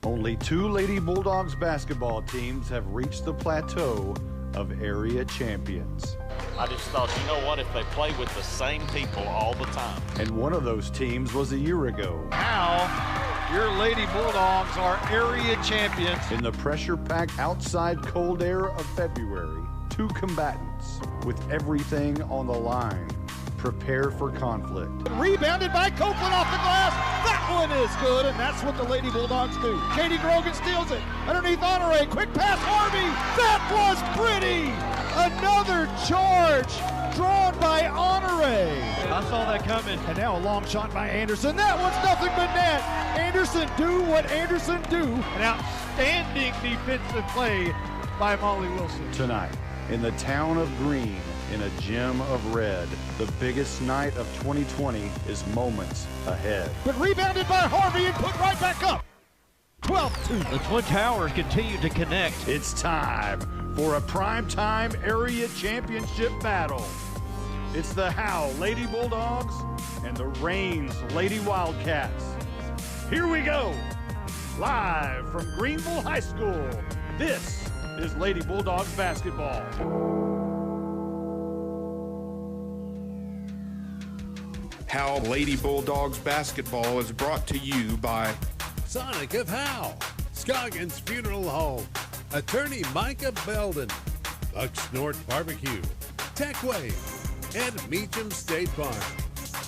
Only 2 Lady Bulldogs basketball teams have reached the plateau of area champions. I just thought, you know what, if they play with the same people all the time. And one of those teams was a year ago. Now, your Lady Bulldogs are area champions. In the pressure-packed outside cold air of February, 2 combatants with everything on the line prepare for conflict. Rebounded by Copeland off the glass. That one is good, and that's what the Lady Bulldogs do. Katie Grogan steals it. Underneath Honore. Quick pass, Harvey. That was pretty. Another charge drawn by Honore. I saw that coming. And now a long shot by Anderson. That one's nothing but net. Anderson do what Anderson do. An outstanding defensive play by Molly Wilson. Tonight, in the town of Green, in a gym of red, the biggest night of 2020 is moments ahead. But rebounded by Harvey and put right back up. 12-2. The Twin Towers continue to connect. It's time for a primetime area championship battle. It's the Howe Lady Bulldogs and the Rains Lady Wildcats. Here we go, live from Greenville High School. This is Lady Bulldogs basketball. Howe Lady Bulldogs basketball is brought to you by Sonic of Howe, Scoggins Funeral Home, Attorney Micah Belden, Bucks North Barbecue, Techway, and Meacham State Farm,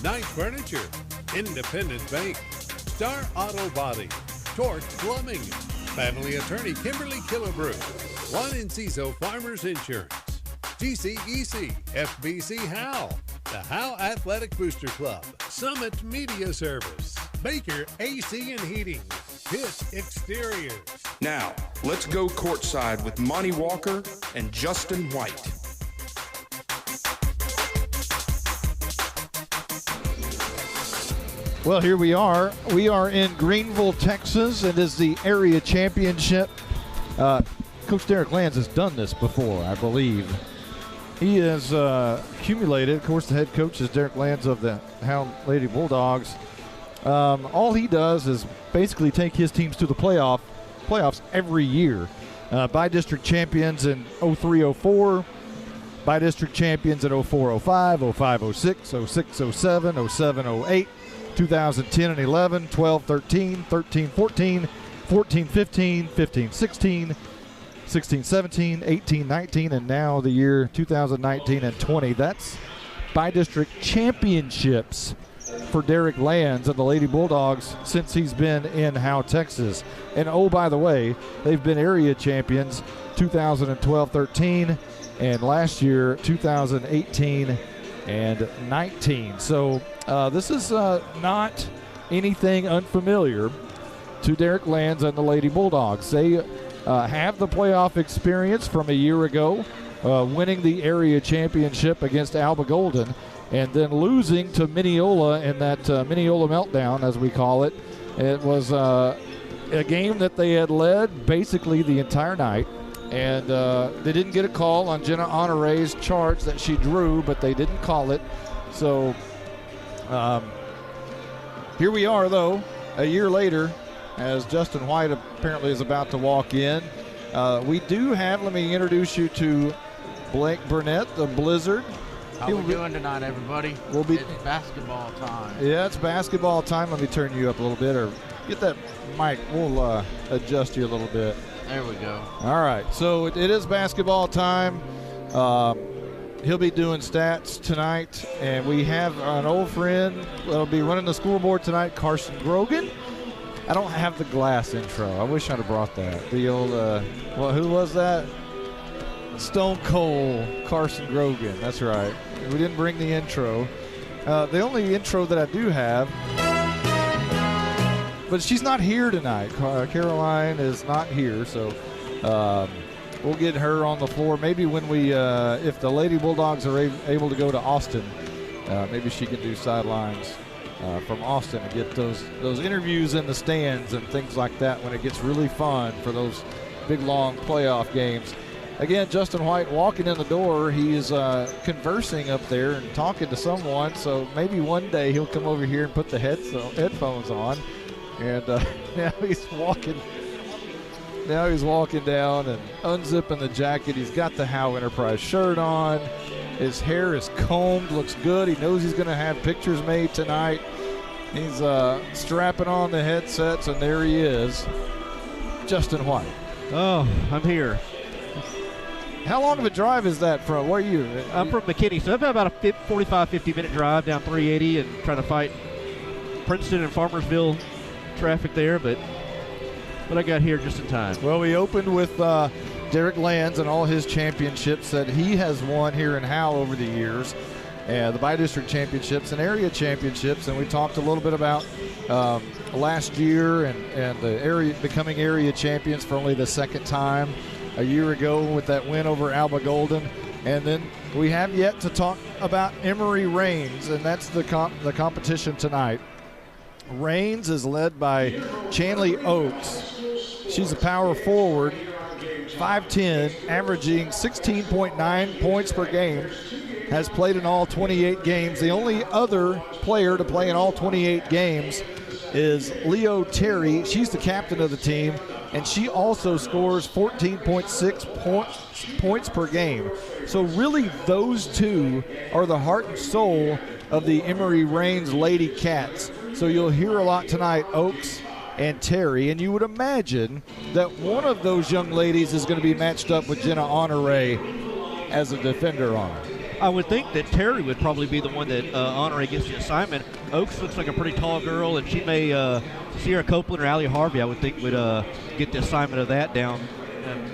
Knight Furniture, Independent Bank, Star Auto Body, Torque Plumbing, Family Attorney Kimberly Killebrew, One Enciso Farmers Insurance, GCEC, FBC Howe, the Howe Athletic Booster Club, Summit Media Service, Baker AC and Heating, Pitt Exteriors. Now, let's go courtside with Monty Walker and Justin White. Well, here we are. We are in Greenville, Texas. It is the area championship. Coach Derek Lands has done this before, I believe. He has accumulated, of course, the head coach is Derek Lands of the Howe Lady Bulldogs. All he does is basically take his teams to the playoffs every year. By-district champions in 03-04, by-district champions in 04-05, 05-06, 06-07, 07-08, 2010 and 11, 12-13, 13-14, 14-15, 15-16, 16-17, 18-19, and now the year 2019 and 20. That's by-district championships for Derek Lands and the Lady Bulldogs since he's been in Howe, Texas. And oh, by the way, they've been area champions 2012-13 and last year 2018 and 19. So this is not anything unfamiliar to Derek Lands and the Lady Bulldogs. They have the playoff experience from a year ago, winning the area championship against Alba Golden and then losing to Mineola in that Mineola meltdown, as we call it. It was a game that they had led basically the entire night, and they didn't get a call on Jenna Honore's charge that she drew, but they didn't call it. So here we are, though, a year later, as Justin White apparently is about to walk in. We do have, let me introduce you to Blake Burnett, the Blizzard. How we doing tonight, everybody? It's basketball time. Yeah, it's basketball time. Let me turn you up a little bit, or get that mic. We'll adjust you a little bit. There we go. All right, so it is basketball time. He'll be doing stats tonight, and we have an old friend that'll be running the scoreboard tonight, Carson Grogan. I don't have the glass intro. I wish I'd have brought that. The old, who was that? Stone Cold Carson Grogan. That's right. We didn't bring the intro. The only intro that I do have, but she's not here tonight. Caroline is not here, so we'll get her on the floor. Maybe when we, if the Lady Bulldogs are able to go to Austin, maybe she can do sidelines from Austin and get those interviews in the stands and things like that when it gets really fun for those big, long playoff games. Again, Justin White walking in the door. He is conversing up there and talking to someone, so maybe one day he'll come over here and put the headphones on. And now he's walking Now he's walking down and unzipping the jacket. He's got the Howe Enterprise shirt on. His hair is combed, looks good. He knows he's going to have pictures made tonight. He's strapping on the headsets, and there he is, Justin White. Oh, I'm here. How long of a drive is that from? Where are you? I'm from McKinney, so I've got about a 45, 50-minute drive down 380 and trying to fight Princeton and Farmersville traffic there, but I got here just in time. Well, we opened with Derek Lands and all his championships that he has won here in Howe over the years, the by-district championships and area championships, and we talked a little bit about last year and the area becoming area champions for only the second time a year ago with that win over Alba Golden. And then we have yet to talk about Emory Rains, and that's the competition tonight. Rains is led by Chanley Oakes. She's a power forward, 5'10", averaging 16.9 points per game, has played in all 28 games. The only other player to play in all 28 games is Leo Terry. She's the captain of the team, and she also scores 14.6 points per game. So really those two are the heart and soul of the Emory Rains Lady Cats. So you'll hear a lot tonight, Oakes and Terry, and you would imagine that one of those young ladies is going to be matched up with Jenna Honore as a defender on her. I would think that Terry would probably be the one that Honore gets the assignment. Oakes looks like a pretty tall girl, and she may, Sierra Copeland or Allie Harvey, I would think, would get the assignment of that down,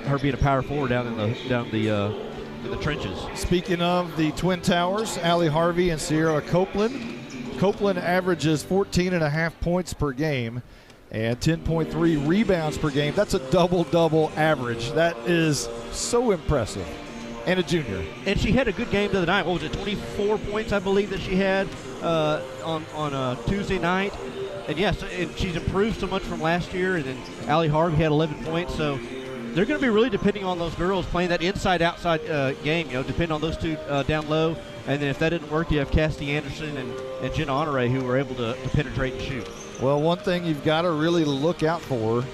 her being a power forward down in the trenches. Speaking of the Twin Towers, Allie Harvey and Sierra Copeland. Copeland averages 14.5 points per game and 10.3 rebounds per game. That's a double-double average. That is so impressive. And a junior. And she had a good game the other night. What was it, 24 points, I believe, that she had on Tuesday night. And yes, and she's improved so much from last year. And then Allie Harvey had 11 points. So they're going to be really depending on those girls playing that inside-outside game, depending on those two down low. And then if that didn't work, you have Cassidy Anderson and Jenna Honore who were able to penetrate and shoot. Well, one thing you've got to really look out for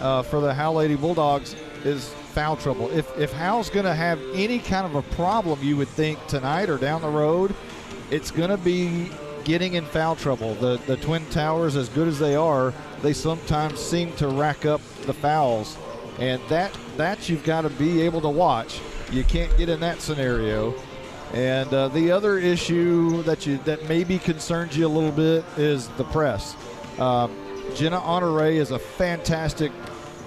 the Howe Lady Bulldogs is foul trouble. If Howe's going to have any kind of a problem, you would think tonight or down the road, it's going to be getting in foul trouble. The Twin Towers, as good as they are, they sometimes seem to rack up the fouls, and that you've got to be able to watch. You can't get in that scenario. And the other issue that maybe concerns you a little bit is the press. Jenna Honore is a fantastic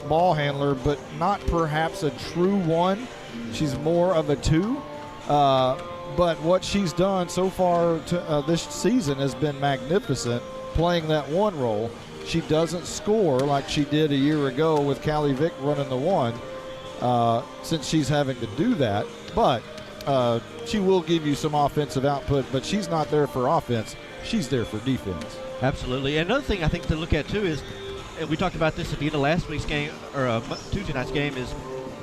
ball handler, but not perhaps a true one. She's more of a two. But what she's done so far this season has been magnificent, playing that one role. She doesn't score like she did a year ago with Callie Vick running the one, since she's having to do that. But she will give you some offensive output, but she's not there for offense. She's there for defense. Absolutely. And another thing I think to look at, too, is, and we talked about this at the end of last week's game, or Tuesday night's game, is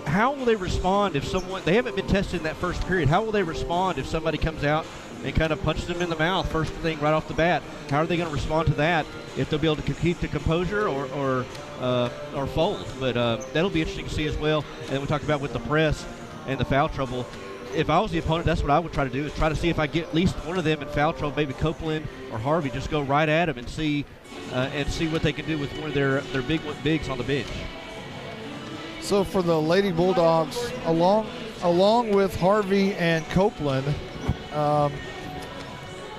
how will they respond if they haven't been tested in that first period. How will they respond if somebody comes out and kind of punches them in the mouth first thing right off the bat? How are they going to respond to that? If they'll be able to keep the composure or fold. But that'll be interesting to see as well. And then we talked about with the press and the foul trouble. If I was the opponent, that's what I would try to do, is try to see if I get at least one of them in foul trouble, maybe Copeland or Harvey, just go right at them and see what they can do with one of their bigs on the bench. So for the Lady Bulldogs, along with Harvey and Copeland,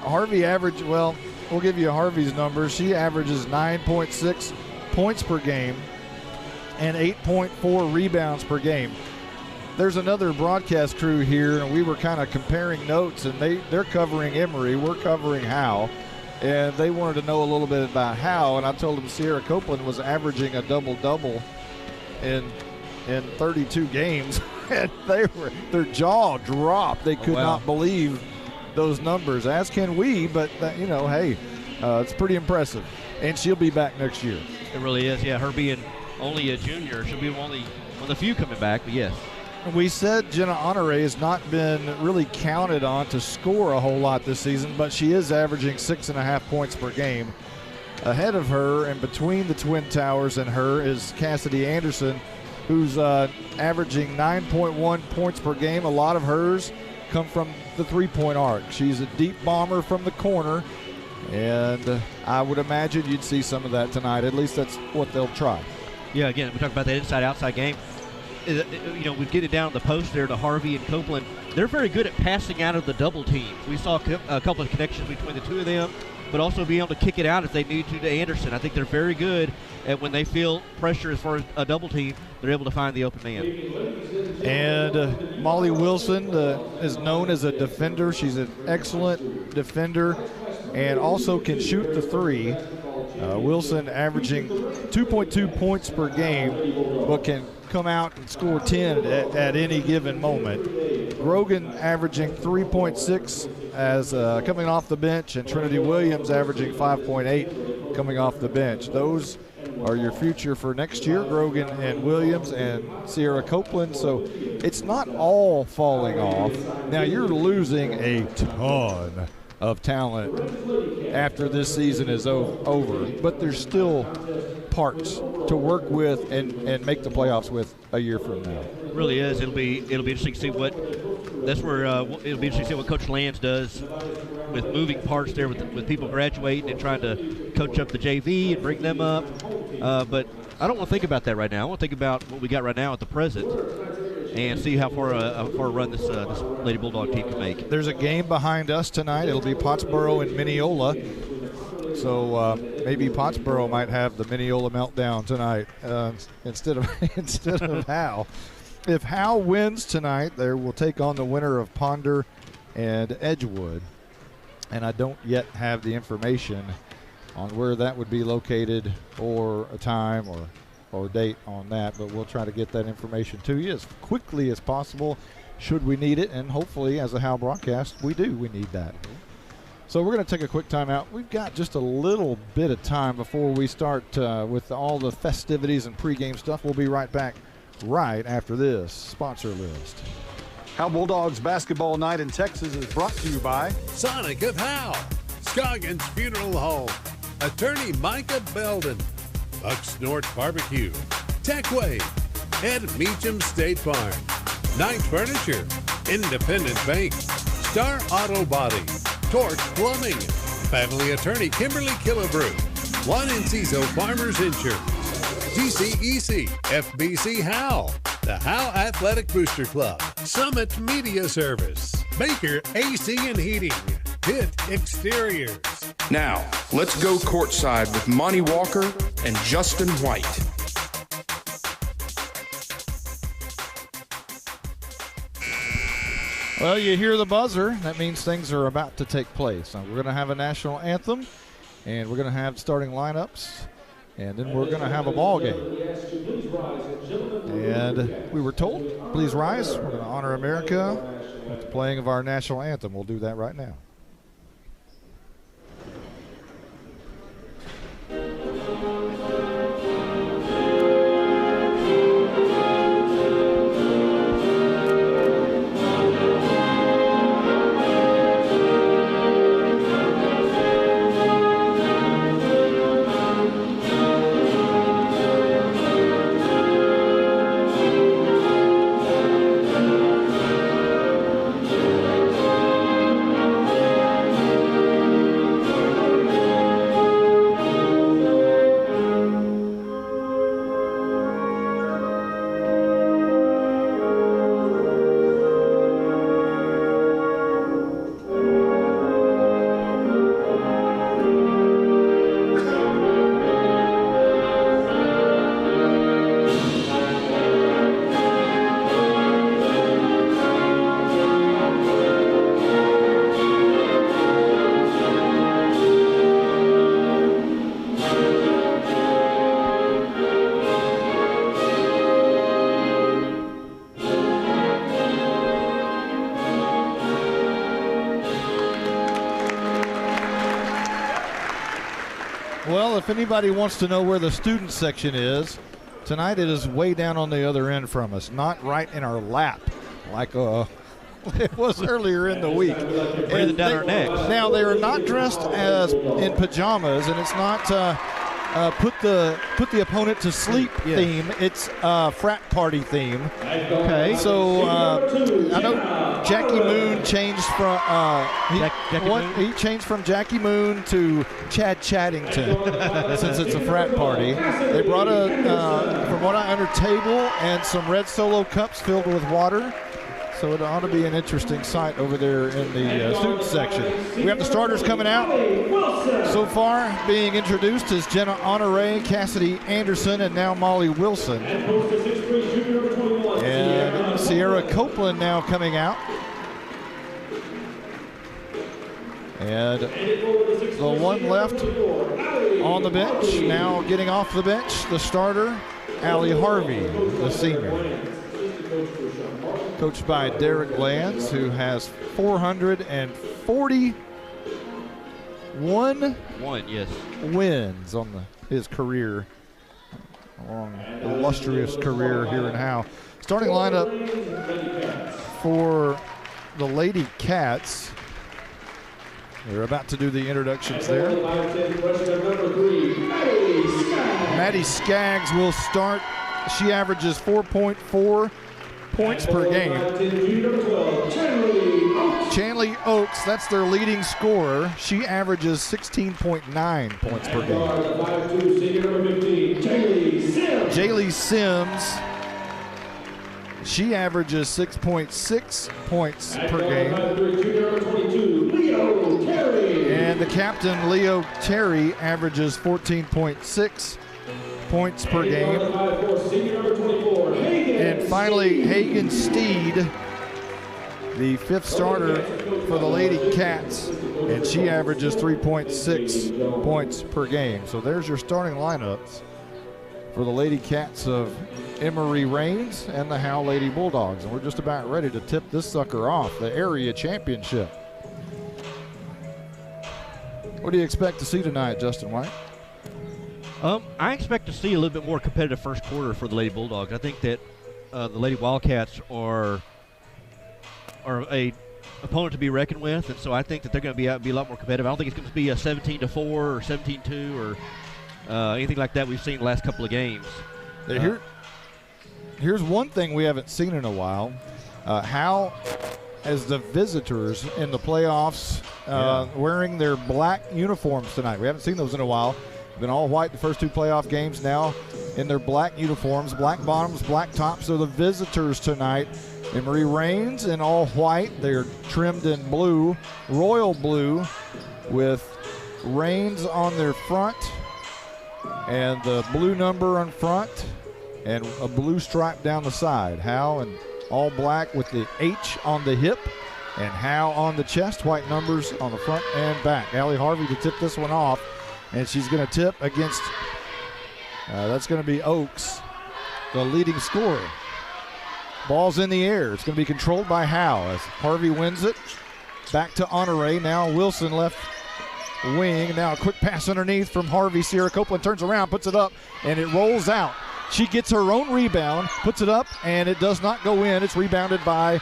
Harvey averaged, well, we'll give you Harvey's numbers. She averages 9.6 points per game and 8.4 rebounds per game. There's another broadcast crew here, and we were kind of comparing notes, and they're covering Emory. We're covering Howe, and they wanted to know a little bit about Howe, and I told them Sierra Copeland was averaging a double-double in 32 games, and their jaw dropped. They could not believe those numbers, as can we, but, hey, it's pretty impressive, and she'll be back next year. It really is, yeah. Her being only a junior, she'll be one of the few coming back, but yes. We said Jenna Honore has not been really counted on to score a whole lot this season, but she is averaging 6.5 points per game. Ahead of her and between the Twin Towers and her is Cassidy Anderson who's averaging 9.1 points per game. A lot of hers come from the three-point arc. She's a deep bomber from the corner, and I would imagine you'd see some of that tonight. At least that's what they'll try. Yeah, again, we talked about that inside-outside game. We get it down the post there to Harvey and Copeland. They're very good at passing out of the double teams. We saw a couple of connections between the two of them, but also being able to kick it out if they need to Anderson. I think they're very good at when they feel pressure as far as a double team, they're able to find the open man. And Molly Wilson is known as a defender. She's an excellent defender and also can shoot the three. Wilson averaging 2.2 points per game, but can come out and score 10 at any given moment. Grogan averaging 3.6 as coming off the bench, and Trinity Williams averaging 5.8 coming off the bench. Those are your future for next year, Grogan and Williams and Sierra Copeland. So it's not all falling off. Now you're losing a ton of talent after this season is over, but there's still parts to work with and make the playoffs with a year from now. It really is. It'll be interesting to see what it'll be interesting to see what Coach Lands does with moving parts there with people graduating and trying to coach up the JV and bring them up. But I don't want to think about that right now. I want to think about what we got right now at the present and see how far a run this Lady Bulldog team can make. There's a game behind us tonight. It'll be Pottsboro and Mineola. So maybe Pottsboro might have the Mineola meltdown tonight instead of Howe. If Howe wins tonight, they will take on the winner of Ponder and Edgewood. And I don't yet have the information on where that would be located or a time or date on that, but we'll try to get that information to you as quickly as possible should we need it, and hopefully as a Howe broadcast, we need that. So we're going to take a quick time out. We've got just a little bit of time before we start with all the festivities and pregame stuff. We'll be right back right after this sponsor list. Howe Bulldogs basketball night in Texas is brought to you by Sonic of Howe, Scoggins Funeral Home, Attorney Micah Belden, Bucks North Barbecue, Techway, and Meacham State Farm, Knight Furniture, Independent Bank, Star Auto Body, Torch Plumbing, Family Attorney Kimberly Killebrew, Juan Enciso Farmers Insurance, GCEC, FBC Howe, the Howe Athletic Booster Club, Summit Media Service, Baker AC and Heating, Pitt Exteriors. Now, let's go courtside with Monty Walker and Justin White. Well, you hear the buzzer. That means things are about to take place. We're going to have a national anthem, and we're going to have starting lineups, and then we're going to have a ball game. And we were told, please rise. We're going to honor America with the playing of our national anthem. We'll do that right now. Well, if anybody wants to know where the student section is, tonight it is way down on the other end from us, not right in our lap like it was earlier in the week. Breathing down our necks. Now, they are not dressed as in pajamas, and it's not put the opponent to sleep theme. It's frat party theme. Okay. So I know Jackie Moon changed from he changed from Jackie Moon to Chad Chaddington since it's a frat party. They brought from what I under table and some red Solo cups filled with water. So it ought to be an interesting sight over there in the student section. We have the starters coming out. So far, being introduced is Jenna Honore, Cassidy Anderson, and now Molly Wilson. And Sierra Copeland now coming out. And the one left on the bench, now getting off the bench, the starter, Allie Harvey, the senior. Coached by Derek Lands, who has 441 wins on his career, long illustrious career here in Howe. Starting lineup for the Lady Cats. They're about to do the introductions there. Maddie Skaggs will start. She averages 4.4 points per game. Chanley Oaks, that's their leading scorer. She averages 16.9 points per game. Jaylee Sims, she averages 6.6 points per game. And the captain, Leo Terry, averages 14.6 points per game. And finally, Hagen Steed, the fifth starter for the Lady Cats, and she averages 3.6 points per game. So there's your starting lineups for the Lady Cats of Emory Rains and the Howe Lady Bulldogs. And we're just about ready to tip this sucker off, the area championship. What do you expect to see tonight, Justin White? I expect to see a little bit more competitive first quarter for the Lady Bulldogs. I think that the Lady Wildcats are a opponent to be reckoned with, and so I think that they're going to be a lot more competitive. I don't think it's going to be a 17-4 or 17-2 or anything like that we've seen the last couple of games. Here's one thing we haven't seen in a while. How, as the visitors in the playoffs, wearing their black uniforms tonight. We haven't seen those in a while. Been all white the first two playoff games, now in their black uniforms, black bottoms, black tops. So the visitors tonight, Emory Rains in all white. They're trimmed in blue, royal blue, with Rains on their front and the blue number on front and a blue stripe down the side. Howe in all black with the H on the hip and Howe on the chest, white numbers on the front and back. Allie Harvey to tip this one off. And she's going to tip against, that's going to be Oaks, the leading scorer. Ball's in the air. It's going to be controlled by Howe as Harvey wins it. Back to Honore. Now Wilson left wing. Now a quick pass underneath from Harvey. Sierra Copeland turns around, puts it up, and it rolls out. She gets her own rebound, puts it up, and it does not go in. It's rebounded by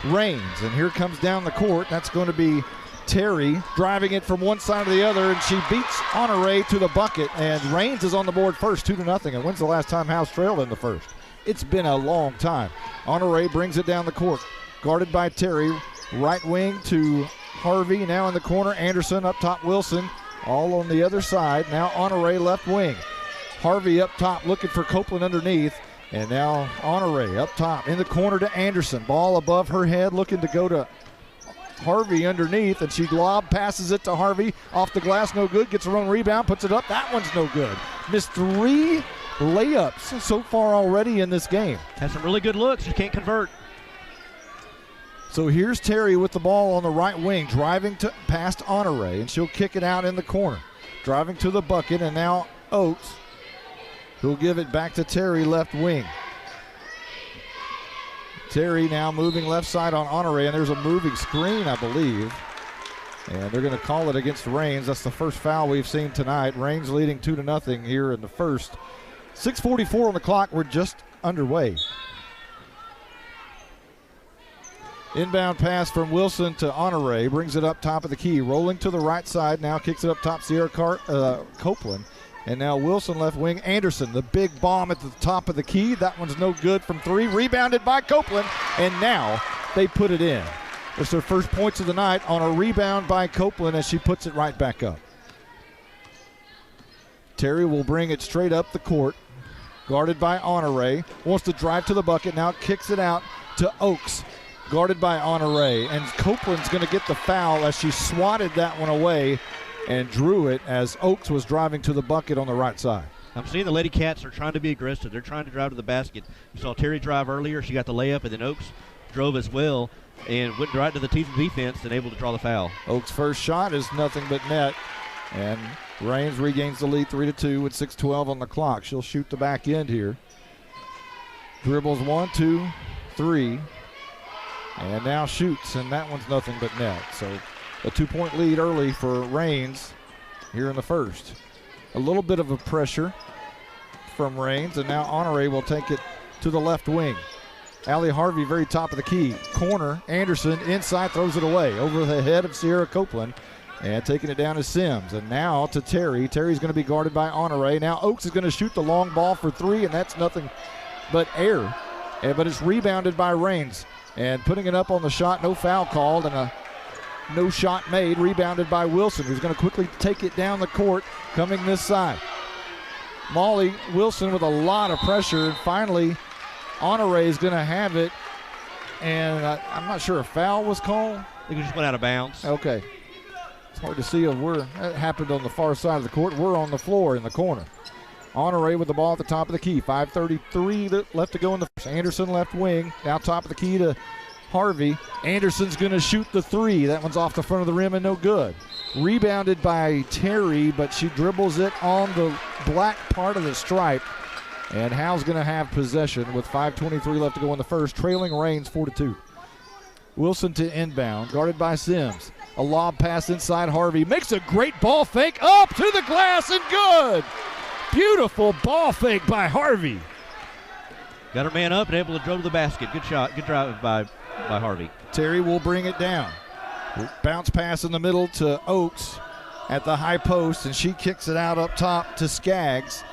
Rains. And here comes down the court. That's going to be Terry driving it from one side to the other, and she beats Honore to the bucket, and Rains is on the board first, 2-0. And when's the last time Howe's trailed in the first? It's been a long time. Honore brings it down the court, guarded by Terry. Right wing to Harvey, now in the corner. Anderson up top, Wilson, all on the other side. Now Honore left wing. Harvey up top looking for Copeland underneath, and now Honore up top in the corner to Anderson. Ball above her head, looking to go to Harvey underneath, and she lob passes it to Harvey off the glass, no good. Gets her own rebound, puts it up. That one's no good. Missed 3 layups so far already in this game. Has some really good looks. She can't convert. So here's Terry with the ball on the right wing, driving past Honore, and she'll kick it out in the corner. Driving to the bucket, and now Oates, who'll give it back to Terry left wing. Terry now moving left side on Honore, and there's a moving screen, I believe. And they're going to call it against Rains. That's the first foul we've seen tonight. Rains leading 2-0 here in the first. 6:44 on the clock. We're just underway. Inbound pass from Wilson to Honore. Brings it up top of the key. Rolling to the right side now. Kicks it up top. Sierra Copeland. And now Wilson left wing. Anderson, the big bomb at the top of the key. That one's no good from 3. Rebounded by Copeland, and now they put it in. It's their first points of the night on a rebound by Copeland as she puts it right back up. Terry will bring it straight up the court. Guarded by Honore. Wants to drive to the bucket. Now kicks it out to Oakes. Guarded by Honore. And Copeland's going to get the foul as she swatted that one away and drew it as Oakes was driving to the bucket on the right side. I'm seeing the Lady Cats are trying to be aggressive. They're trying to drive to the basket. You saw Terry drive earlier. She got the layup, and then Oakes drove as well and went right to the teeth of the defense and able to draw the foul. Oakes' first shot is nothing but net, and Rains regains the lead 3-2 with 6:12 on the clock. She'll shoot the back end here. Dribbles 1, 2, 3, and now shoots, and that one's nothing but net. So a 2-point lead early for Rains here in the first. A little bit of a pressure from Rains, and now Honore will take it to the left wing. Allie Harvey, very top of the key. Corner, Anderson inside, throws it away over the head of Sierra Copeland, and taking it down to Sims. And now to Terry. Terry's going to be guarded by Honore. Now Oakes is going to shoot the long ball for 3, and that's nothing but air. But it's rebounded by Rains. And putting it up on the shot, no foul called, and a no shot made, rebounded by Wilson, who's going to quickly take it down the court, coming this side. Molly Wilson with a lot of pressure, and finally Honore is going to have it, and I'm not sure a foul was called. I think it just went out of bounds. Okay. It's hard to see where that happened on the far side of the court. We're on the floor in the corner. Honore with the ball at the top of the key. 5:33 left to go in the first. Anderson left wing, now top of the key to Harvey. Anderson's going to shoot the 3. That one's off the front of the rim and no good. Rebounded by Terry, but she dribbles it on the black part of the stripe. And Howe's going to have possession with 5:23 left to go in the first, trailing Rains 4-2. Wilson to inbound, guarded by Sims. A lob pass inside Harvey. Makes a great ball fake up to the glass and good. Beautiful ball fake by Harvey. Got her man up and able to dribble the basket. Good shot. Good drive by Harvey. Terry will bring it down. Bounce pass in the middle to Oakes at the high post, and she kicks it out up top to Skaggs.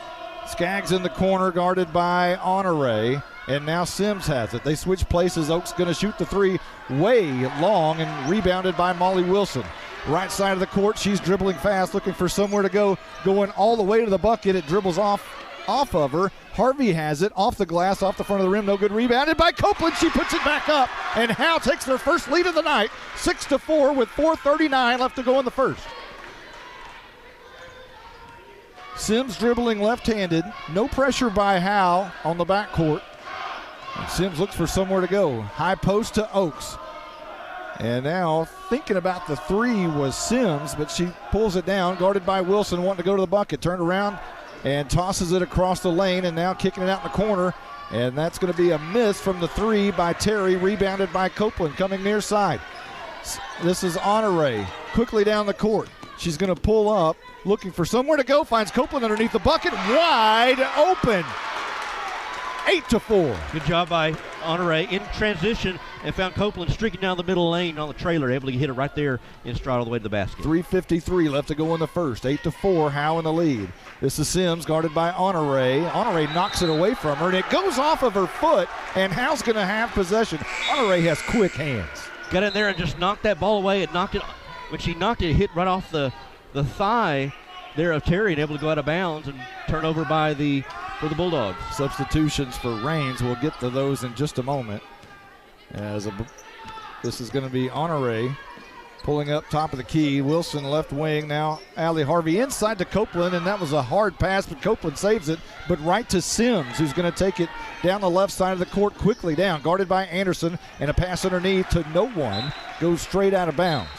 Skaggs in the corner, guarded by Honore, and now Sims has it. They switch places. Oakes going to shoot the 3 way long and rebounded by Molly Wilson. Right side of the court, she's dribbling fast, looking for somewhere to go, going all the way to the bucket. It dribbles off of her. Harvey has it off the glass, off the front of the rim. No good. Rebounded by Copeland. She puts it back up, and Howe takes their first lead of the night, 6-4 with 4:39 left to go in the first. Sims dribbling left-handed. No pressure by Howe on the backcourt. And Sims looks for somewhere to go. High post to Oakes. And now thinking about the 3 was Sims, but she pulls it down, guarded by Wilson, wanting to go to the bucket. Turned around and tosses it across the lane, and now kicking it out in the corner. And that's going to be a miss from the 3 by Terry, rebounded by Copeland, coming near side. This is Honore, quickly down the court. She's going to pull up, looking for somewhere to go, finds Copeland underneath the bucket, wide open. 8-4. Good job by Honore in transition and found Copeland streaking down the middle lane on the trailer, able to hit it right there in stride all the way to the basket. 3:53 left to go in the first. 8-4, Howe in the lead. This is Sims, guarded by Honore. Honore knocks it away from her, and it goes off of her foot, and Howe's going to have possession. Honore has quick hands. Got in there and just knocked that ball away. It knocked it. When she knocked it, it hit right off the thigh there of Terry and able to go out of bounds and turn over for the Bulldogs. Substitutions for Rains. We'll get to those in just a moment. This is going to be Honore pulling up top of the key. Wilson left wing. Now Allie Harvey inside to Copeland, and that was a hard pass, but Copeland saves it. But right to Sims, who's going to take it down the left side of the court quickly down. Guarded by Anderson, and a pass underneath to no one. Goes straight out of bounds.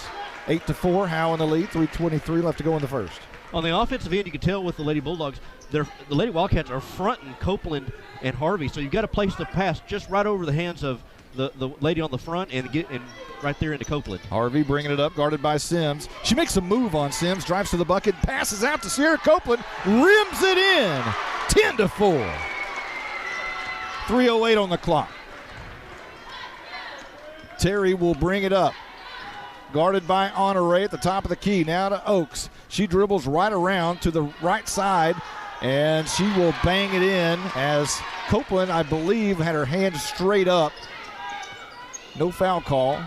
8-4, Howe in the lead. 3:23 left to go in the first. On the offensive end, you can tell with the Lady Bulldogs, the Lady Wildcats are fronting Copeland and Harvey, so you've got to place the pass just right over the hands of the lady on the front and get in right there into Copeland. Harvey bringing it up, guarded by Sims. She makes a move on Sims, drives to the bucket, passes out to Sierra Copeland, rims it in. 10-4. 3:08 on the clock. Terry will bring it up. guarded by Honore at the top of the key. Now to Oaks. She dribbles right around to the right side, and she will bang it in as Copeland, I believe, had her hand straight up. No foul call.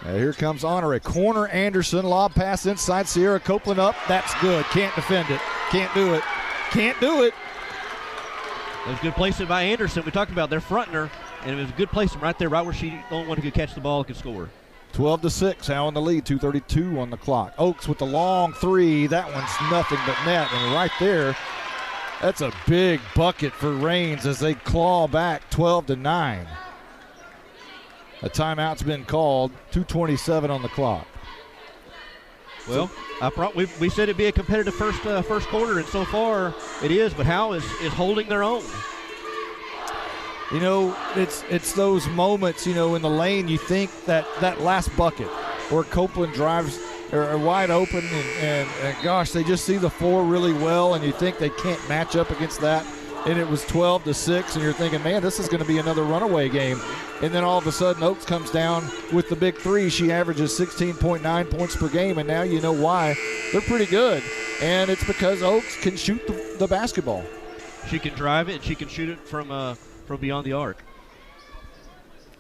Here comes Honore. Corner Anderson, lob pass inside. Sierra Copeland up. That's good. Can't defend it. Can't do it. Can't do it. It was good placement by Anderson. We talked about they're fronting her, and it was a good placement right there, right where she the only one who could catch the ball and could score. 12-6, Howe in the lead, 2:32 on the clock. Oaks with the long three. That one's nothing but net, and right there, that's a big bucket for Rains as they claw back 12-9. A timeout's been called, 2:27 on the clock. Well, we said it'd be a competitive first quarter, and so far it is, but Howe is holding their own. You know, it's those moments, you know, in the lane you think that last bucket where Copeland drives are wide open and gosh, they just see the floor really well, and you think they can't match up against that. And it was 12-6, and you're thinking, man, this is going to be another runaway game. And then all of a sudden, Oaks comes down with the big three. She averages 16.9 points per game, and now you know why. They're pretty good, and it's because Oaks can shoot the basketball. She can drive it, and she can shoot it from beyond the arc.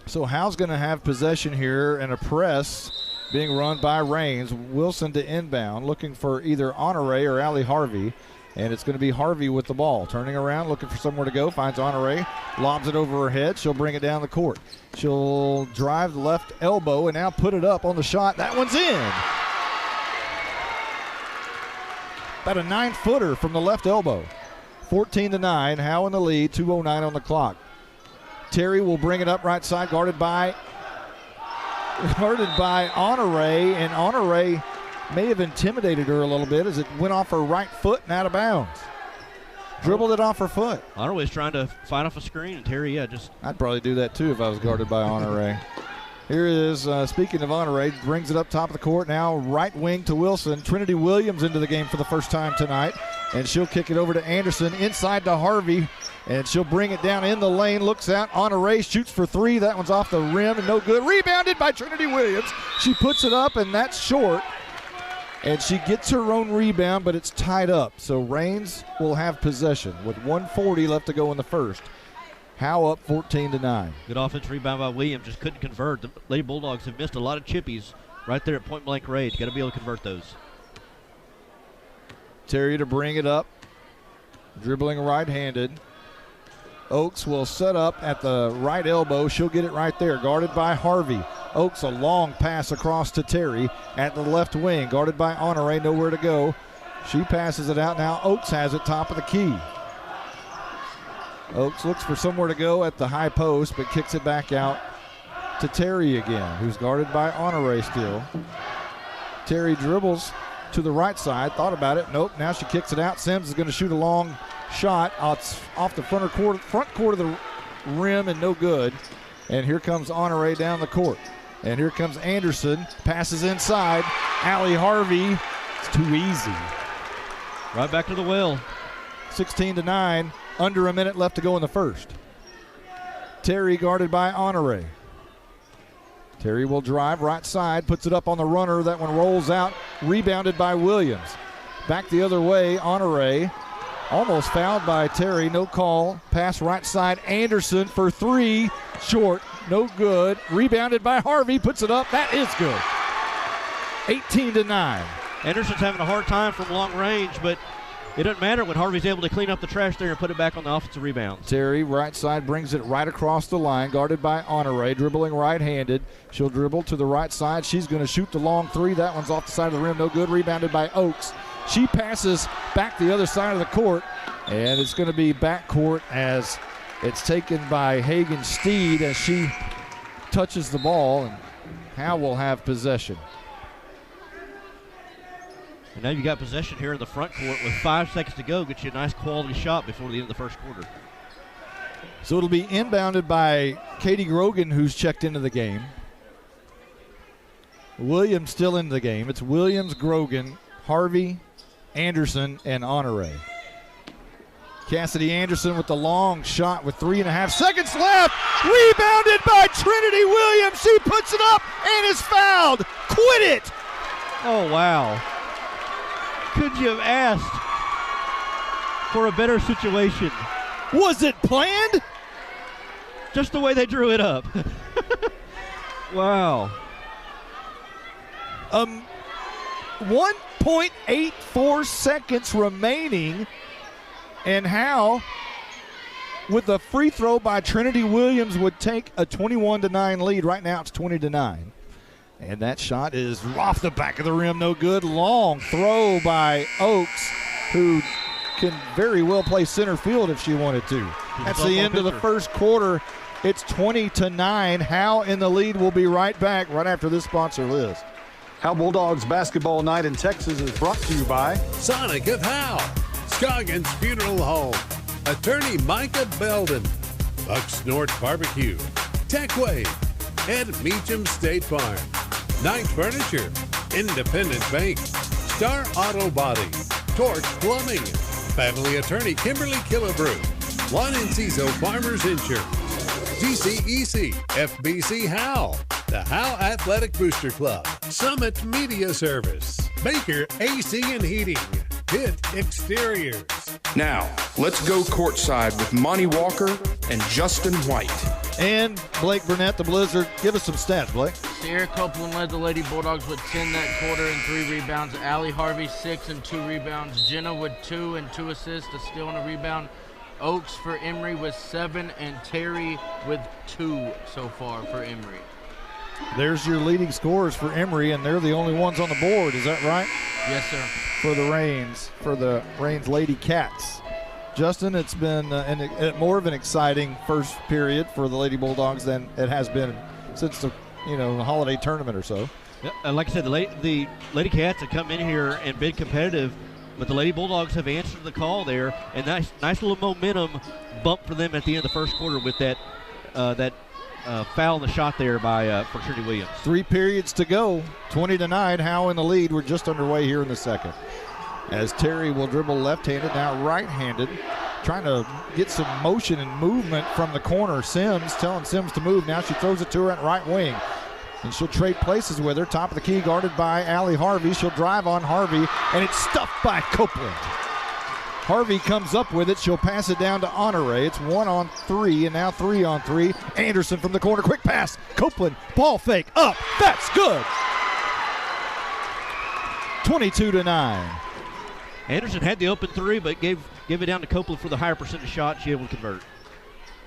So Howe's going to have possession here, and a press being run by Rains. Wilson to inbound, looking for either Honore or Allie Harvey. And it's going to be Harvey with the ball. Turning around, looking for somewhere to go. Finds Honore, lobs it over her head. She'll bring it down the court. She'll drive the left elbow and now put it up on the shot. That one's in. About a 9-footer from the left elbow. 14-9, Howe in the lead, 2:09 on the clock. Terry will bring it up right side, guarded by Honore, and Honore may have intimidated her a little bit as it went off her right foot and out of bounds. Dribbled it off her foot. Honore was trying to fight off a screen, and Terry, I'd probably do that too if I was guarded by Honore. Here is, speaking of Honore, brings it up top of the court now, right wing to Wilson. Trinity Williams into the game for the first time tonight, and she'll kick it over to Anderson, inside to Harvey, and she'll bring it down in the lane, looks out, Honore shoots for three. That one's off the rim and no good. Rebounded by Trinity Williams. She puts it up, and that's short. And she gets her own rebound, but it's tied up. So Rains will have possession with 1:40 left to go in the first. Howe up 14-9. Good offensive rebound by Williams, just couldn't convert. The Lady Bulldogs have missed a lot of chippies right there at point-blank range. Got to be able to convert those. Terry to bring it up, dribbling right-handed. Oaks will set up at the right elbow. She'll get it right there, guarded by Harvey. Oaks, a long pass across to Terry at the left wing, guarded by Honore, nowhere to go. She passes it out now. Oaks has it top of the key. Oaks looks for somewhere to go at the high post, but kicks it back out to Terry again, who's guarded by Honore still. Terry dribbles to the right side, thought about it. Nope, now she kicks it out. Sims is going to shoot a long shot. It's off the front court of the rim and no good. And here comes Honore down the court. And here comes Anderson, passes inside. Allie Harvey, it's too easy. Right back to the well. 16-9, under a minute left to go in the first. Terry guarded by Honore. Terry will drive right side, puts it up on the runner. That one rolls out, rebounded by Williams. Back the other way, Honore. Almost fouled by Terry, no call. Pass right side, Anderson for three, short, no good. Rebounded by Harvey, puts it up, that is good. 18-9. Anderson's having a hard time from long range, but it doesn't matter when Harvey's able to clean up the trash there and put it back on the offensive rebound. Terry, right side, brings it right across the line, guarded by Honore, dribbling right-handed. She'll dribble to the right side. She's going to shoot the long three. That one's off the side of the rim, no good. Rebounded by Oaks. She passes back the other side of the court, and it's going to be backcourt as it's taken by Hagen Steed as she touches the ball, and Howe will have possession. And now you got possession here in the front court with 5 seconds to go. Get you a nice quality shot before the end of the first quarter. So it'll be inbounded by Katie Grogan, who's checked into the game. Williams still in the game. It's Williams, Grogan, Harvey, Anderson, and Honore. Cassidy Anderson with the long shot with 3.5 seconds left. Rebounded by Trinity Williams. She puts it up and is fouled. Quit it! Oh, wow. Could you have asked for a better situation? Was it planned? Just the way they drew it up. Wow. 1.84 seconds remaining, and Howe, with a free throw by Trinity Williams, would take a 21-9 lead. Right now it's 20-9. And that shot is off the back of the rim, no good. Long throw by Oaks, who can very well play center field if she wanted to. That's the end of the first quarter. It's 20-9. Howe in the lead. Will be right back right after this sponsor list. Howe Bulldogs Basketball Night in Texas is brought to you by Sonic of Howe, Scoggins Funeral Home, Attorney Micah Belden, Bucks North Barbecue, Techway, and Meacham State Farm. Night Furniture, Independent Bank, Star Auto Body, Torch Plumbing, Family Attorney Kimberly Killebrew, Juan Enciso Farmers Insurance, GCEC, FBC Howe, the Howe Athletic Booster Club, Summit Media Service, Baker AC and Heating, Pitt Exteriors. Now, let's go courtside with Monty Walker and Justin White. And Blake Burnett, the Blizzard. Give us some stats, Blake. Sierra Copeland led the Lady Bulldogs with 10 that quarter and 3 rebounds. Allie Harvey 6 and 2 rebounds. Jenna with 2 and 2 assists, a steal and a rebound. Oaks for Emory with 7 and Terry with 2 so far for Emory. There's your leading scorers for Emory, and they're the only ones on the board. Is that right? Yes, sir. For the Rains Lady Cats. Justin, it's been more of an exciting first period for the Lady Bulldogs than it has been since the holiday tournament or so. Yeah, like I said, the Lady Cats have come in here and been competitive, but the Lady Bulldogs have answered the call there, and nice little momentum bump for them at the end of the first quarter with that foul in the shot there for Trinity Williams. 3 periods to go, 20-9. Howe in the lead. We're just underway here in the second. As Terry will dribble left-handed, now right-handed, trying to get some motion and movement from the corner. Sims telling Sims to move. Now she throws it to her at right wing. And she'll trade places with her. Top of the key, guarded by Allie Harvey. She'll drive on Harvey, and it's stuffed by Copeland. Harvey comes up with it. She'll pass it down to Honore. It's 1-on-3, and now 3-on-3. Anderson from the corner. Quick pass. Copeland, ball fake, up. That's good. 22-9. Anderson had the open 3, but gave it down to Copeland for the higher percentage shot. She able to convert.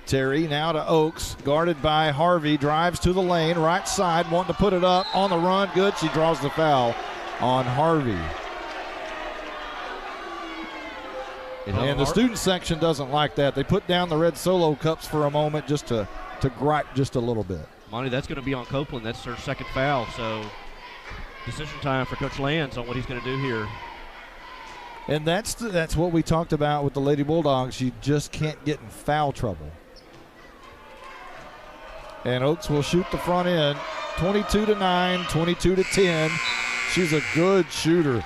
Terry now to Oaks, guarded by Harvey, drives to the lane, right side, wanting to put it up, on the run, good. She draws the foul on Harvey. And the student section doesn't like that. They put down the red Solo cups for a moment just to gripe just a little bit. Monty, that's going to be on Copeland. That's her second foul, so decision time for Coach Lands on what he's going to do here. And that's what we talked about with the Lady Bulldogs. You just can't get in foul trouble. And Oaks will shoot the front end. 22-9, 22-10. She's a good shooter.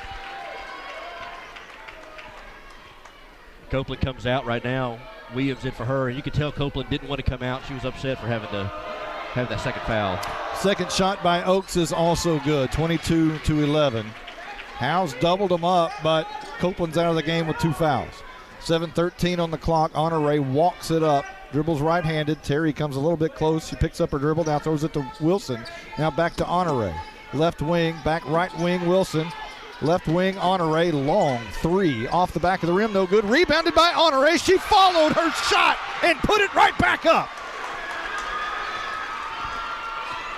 Copeland comes out right now. Williams in for her, and you could tell Copeland didn't want to come out. She was upset for having to have that second foul. Second shot by Oaks is also good, 22-11. Howe's doubled them up, but Copeland's out of the game with 2 fouls. 7:13 on the clock. Honore walks it up, dribbles right-handed. Terry comes a little bit close. She picks up her dribble, now throws it to Wilson. Now back to Honore. Left wing, back right wing, Wilson. Left wing, Honore, long 3 off the back of the rim, no good. Rebounded by Honore. She followed her shot and put it right back up.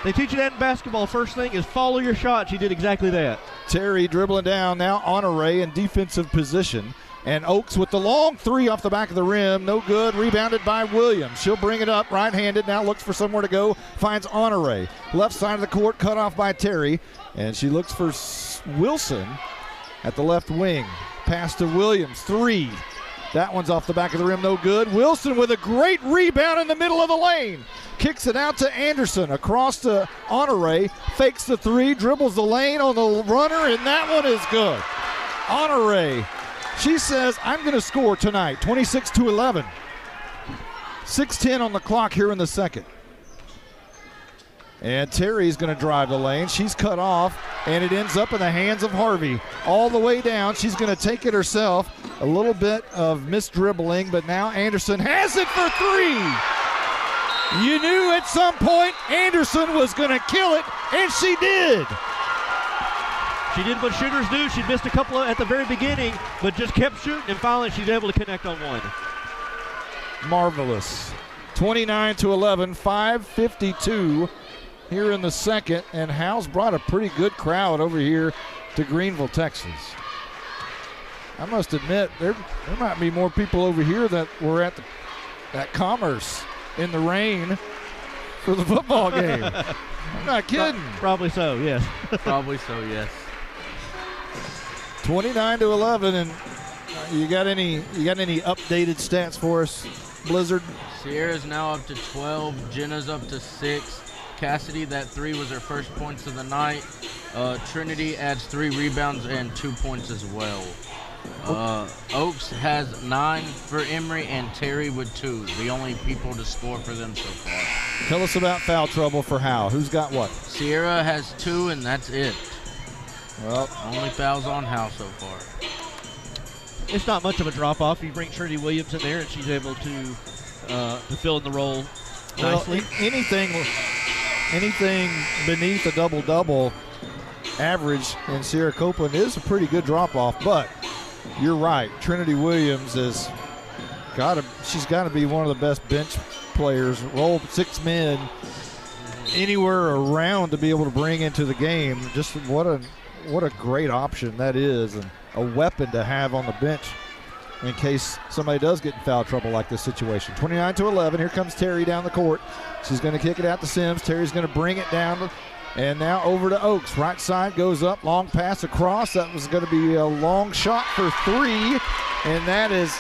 They teach you that in basketball. First thing is follow your shot. She did exactly that. Terry dribbling down, now Honore in defensive position. And Oaks with the long 3 off the back of the rim, no good. Rebounded by Williams. She'll bring it up right-handed, now looks for somewhere to go, finds Honore. Left side of the court, cut off by Terry. And she looks for Wilson at the left wing. Pass to Williams, 3. That one's off the back of the rim, no good. Wilson with a great rebound in the middle of the lane. Kicks it out to Anderson, across to Honore, fakes the 3, dribbles the lane on the runner, and that one is good. Honore, she says, I'm going to score tonight, 26-11. 6:10 on the clock here in the second. And Terry's going to drive the lane. She's cut off, and it ends up in the hands of Harvey. All the way down. She's going to take it herself. A little bit of missed-dribbling, but now Anderson has it for three. You knew at some point Anderson was going to kill it, and she did. She did what shooters do. She missed a couple at the very beginning, but just kept shooting, and finally she's able to connect on one. Marvelous. 29-11, 5:52 here in the second, and Howe's brought a pretty good crowd over here to Greenville, Texas. I must admit, there might be more people over here that were at Commerce in the rain for the football game. I'm not kidding. Probably so, yes. Probably so, yes. 29-11, and you got any updated stats for us, Blizzard? Sierra's now up to 12. Jenna's up to 6. Cassidy, that 3 was her first points of the night. Trinity adds 3 rebounds and 2 points as well. Oaks has 9 for Emory, and Terry with 2. The only people to score for them so far. Tell us about foul trouble for Howe. Who's got what? Sierra has 2, and that's it. Well, only fouls on Howe so far. It's not much of a drop-off. You bring Trinity Williams in there, and she's able to fill in the role nicely. Anything beneath a double-double average in Sierra Copeland is a pretty good drop-off, but you're right. Trinity Williams she's got to be one of the best bench players, roll 6 men anywhere around to be able to bring into the game. Just what a great option that is, and a weapon to have on the bench in case somebody does get in foul trouble like this situation. 29-11. Here comes Terry down the court. She's going to kick it out to Sims. Terry's going to bring it down, and now over to Oaks. Right side goes up, long pass across. That was going to be a long shot for 3, and that is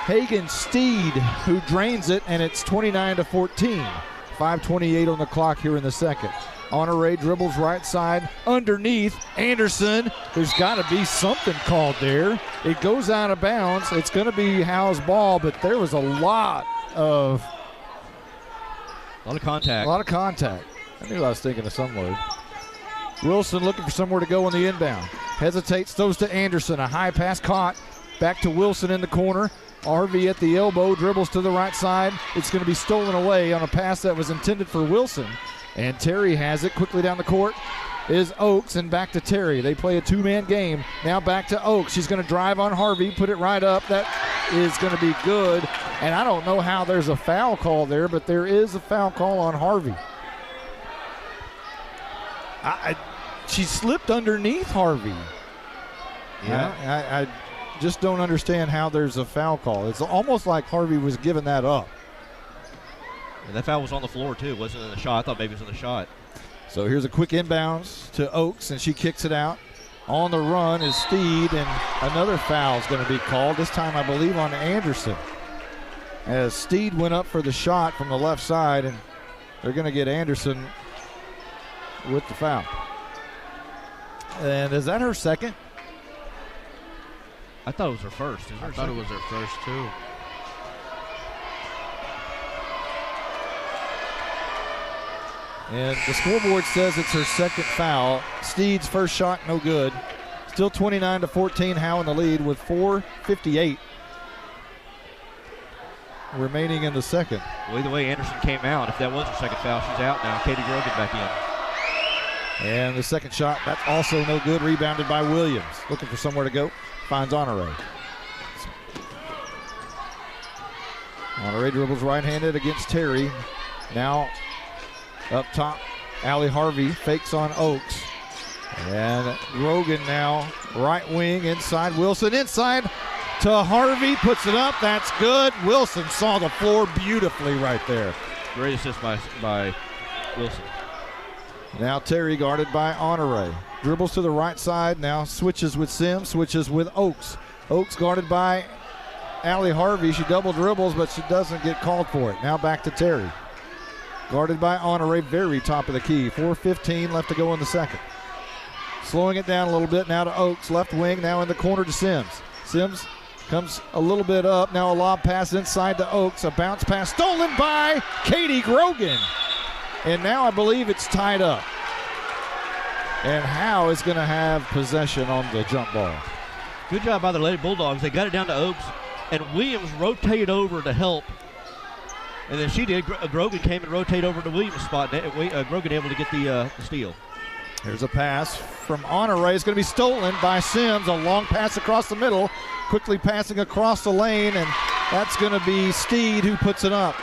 Hagen Steed who drains it, and it's 29-14. 5:28 on the clock here in the second. Honore dribbles right side underneath Anderson. There's got to be something called there. It goes out of bounds. It's going to be Howe's ball, but there was a lot of contact. A lot of contact. I knew I was thinking of some word. Wilson looking for somewhere to go on the inbound. Hesitates, throws to Anderson. A high pass caught. Back to Wilson in the corner. Harvey at the elbow, dribbles to the right side. It's going to be stolen away on a pass that was intended for Wilson. And Terry has it quickly down the court. Is Oaks, and back to Terry. They play a 2-man game. Now back to Oaks. She's going to drive on Harvey, put it right up. That is going to be good. And I don't know how there's a foul call there, but there is a foul call on Harvey. She slipped underneath Harvey. Yeah, I just don't understand how there's a foul call. It's almost like Harvey was giving that up. And that foul was on the floor, too. It wasn't in the shot. I thought maybe it was in the shot. So here's a quick inbounds to Oaks, and she kicks it out. On the run is Steed, and another foul is going to be called, this time I believe on Anderson. As Steed went up for the shot from the left side, and they're going to get Anderson with the foul. And is that her second? I thought it was her first. I thought it was her first, too. And the scoreboard says it's her second foul. Steed's first shot, no good. Still 29-14, Howe in the lead with 4:58 remaining in the second. Well, either way, Anderson came out. If that was her second foul, she's out now. Katie Grogan back in. And the second shot, that's also no good. Rebounded by Williams. Looking for somewhere to go. Finds Honore. Honore dribbles right-handed against Terry. Now up top, Allie Harvey fakes on Oaks. And Grogan now right wing inside. Wilson inside to Harvey. Puts it up. That's good. Wilson saw the floor beautifully right there. Great assist by Wilson. Now Terry guarded by Honore. Dribbles to the right side. Now switches with Sims. Switches with Oaks. Oaks guarded by Allie Harvey. She double dribbles, but she doesn't get called for it. Now back to Terry. Guarded by Honore, very top of the key. 4:15 left to go in the second. Slowing it down a little bit now to Oaks. Left wing now in the corner to Sims. Sims comes a little bit up. Now a lob pass inside to Oaks. A bounce pass stolen by Katie Grogan. And now I believe it's tied up. And Howe is going to have possession on the jump ball. Good job by the Lady Bulldogs. They got it down to Oaks, and Williams rotated over to help. And then she did. Grogan came and rotated over to Williams' spot. Grogan able to get the steal. Here's a pass from Honore. It's going to be stolen by Sims. A long pass across the middle. Quickly passing across the lane, and that's going to be Steed who puts it up.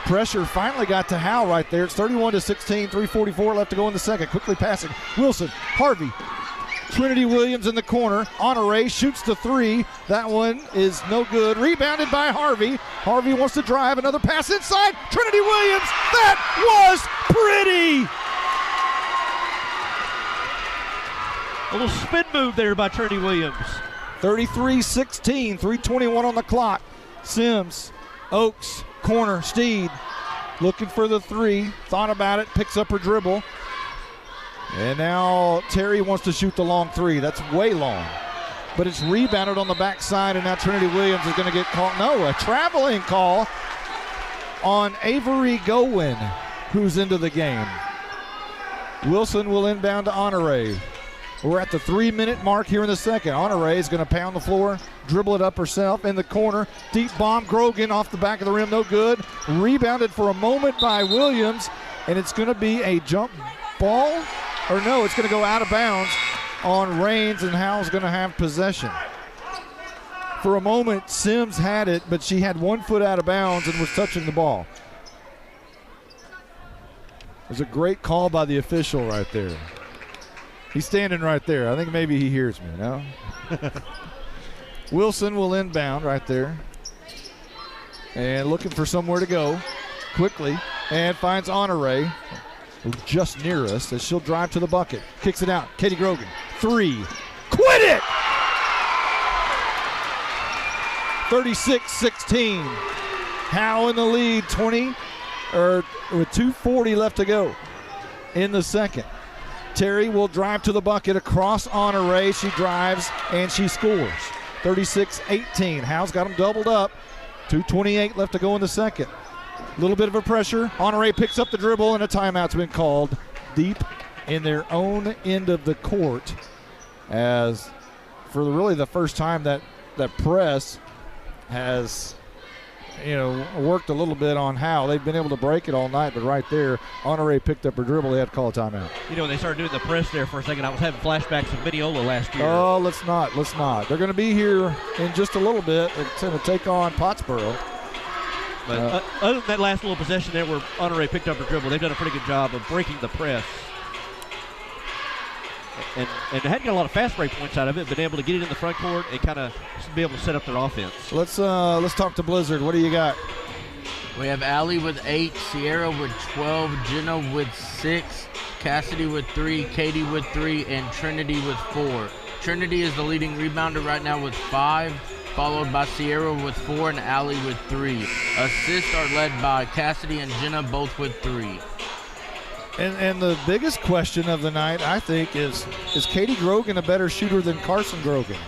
Pressure finally got to Howe right there. It's 31-16, 3:44 left to go in the second. Quickly passing. Wilson, Harvey, Trinity Williams in the corner. Honore shoots the three. That one is no good. Rebounded by Harvey. Harvey wants to drive. Another pass inside. Trinity Williams. That was pretty. A little spin move there by Trinity Williams. 33-16, 3:21 on the clock. Sims, Oaks, corner, Steed looking for the three. Thought about it, picks up her dribble. And now Terry wants to shoot the long three. That's way long. But it's rebounded on the backside, and now Trinity Williams is going to get called. No, a traveling call on Avery Gowen, who's into the game. Wilson will inbound to Honore. We're at the 3-minute mark here in the second. Honore is going to pound the floor, dribble it up herself in the corner. Deep bomb, Grogan off the back of the rim, no good. Rebounded for a moment by Williams, and it's going to be a jump ball. Or no, it's going to go out of bounds on Rains, and Howe's going to have possession. For a moment, Sims had it, but she had 1 foot out of bounds and was touching the ball. It was a great call by the official right there. He's standing right there. I think maybe he hears me, no? Wilson will inbound right there. And looking for somewhere to go quickly. And finds Honore, just near us, as she'll drive to the bucket. Kicks it out. Katie Grogan. Three. Quit it! 36-16. Howe in the lead, with 2:40 left to go in the second. Terry will drive to the bucket across Honore. She drives and she scores. 36-18. Howe's got them doubled up. 2:28 left to go in the second. A little bit of a pressure. Honore picks up the dribble, and a timeout's been called deep in their own end of the court, as for really the first time that press has worked a little bit on Howe. They've been able to break it all night, but right there, Honore picked up her dribble. They had to call a timeout. When they started doing the press there for a second, I was having flashbacks of Mineola last year. Oh, let's not. They're going to be here in just a little bit. It's going to take on Pottsboro. But other than that last little possession there where Honore picked up her dribble, they've done a pretty good job of breaking the press. And they hadn't got a lot of fast break points out of it, been able to get it in the front court and kind of be able to set up their offense. Let's talk to Blizzard. What do you got? We have Allie with 8, Sierra with 12, Jenna with 6, Cassidy with 3, Katie with 3, and Trinity with 4. Trinity is the leading rebounder right now with 5, followed by Sierra with 4 and Allie with 3. Assists are led by Cassidy and Jenna, both with 3. And the biggest question of the night, I think, is Katie Grogan a better shooter than Carson Grogan?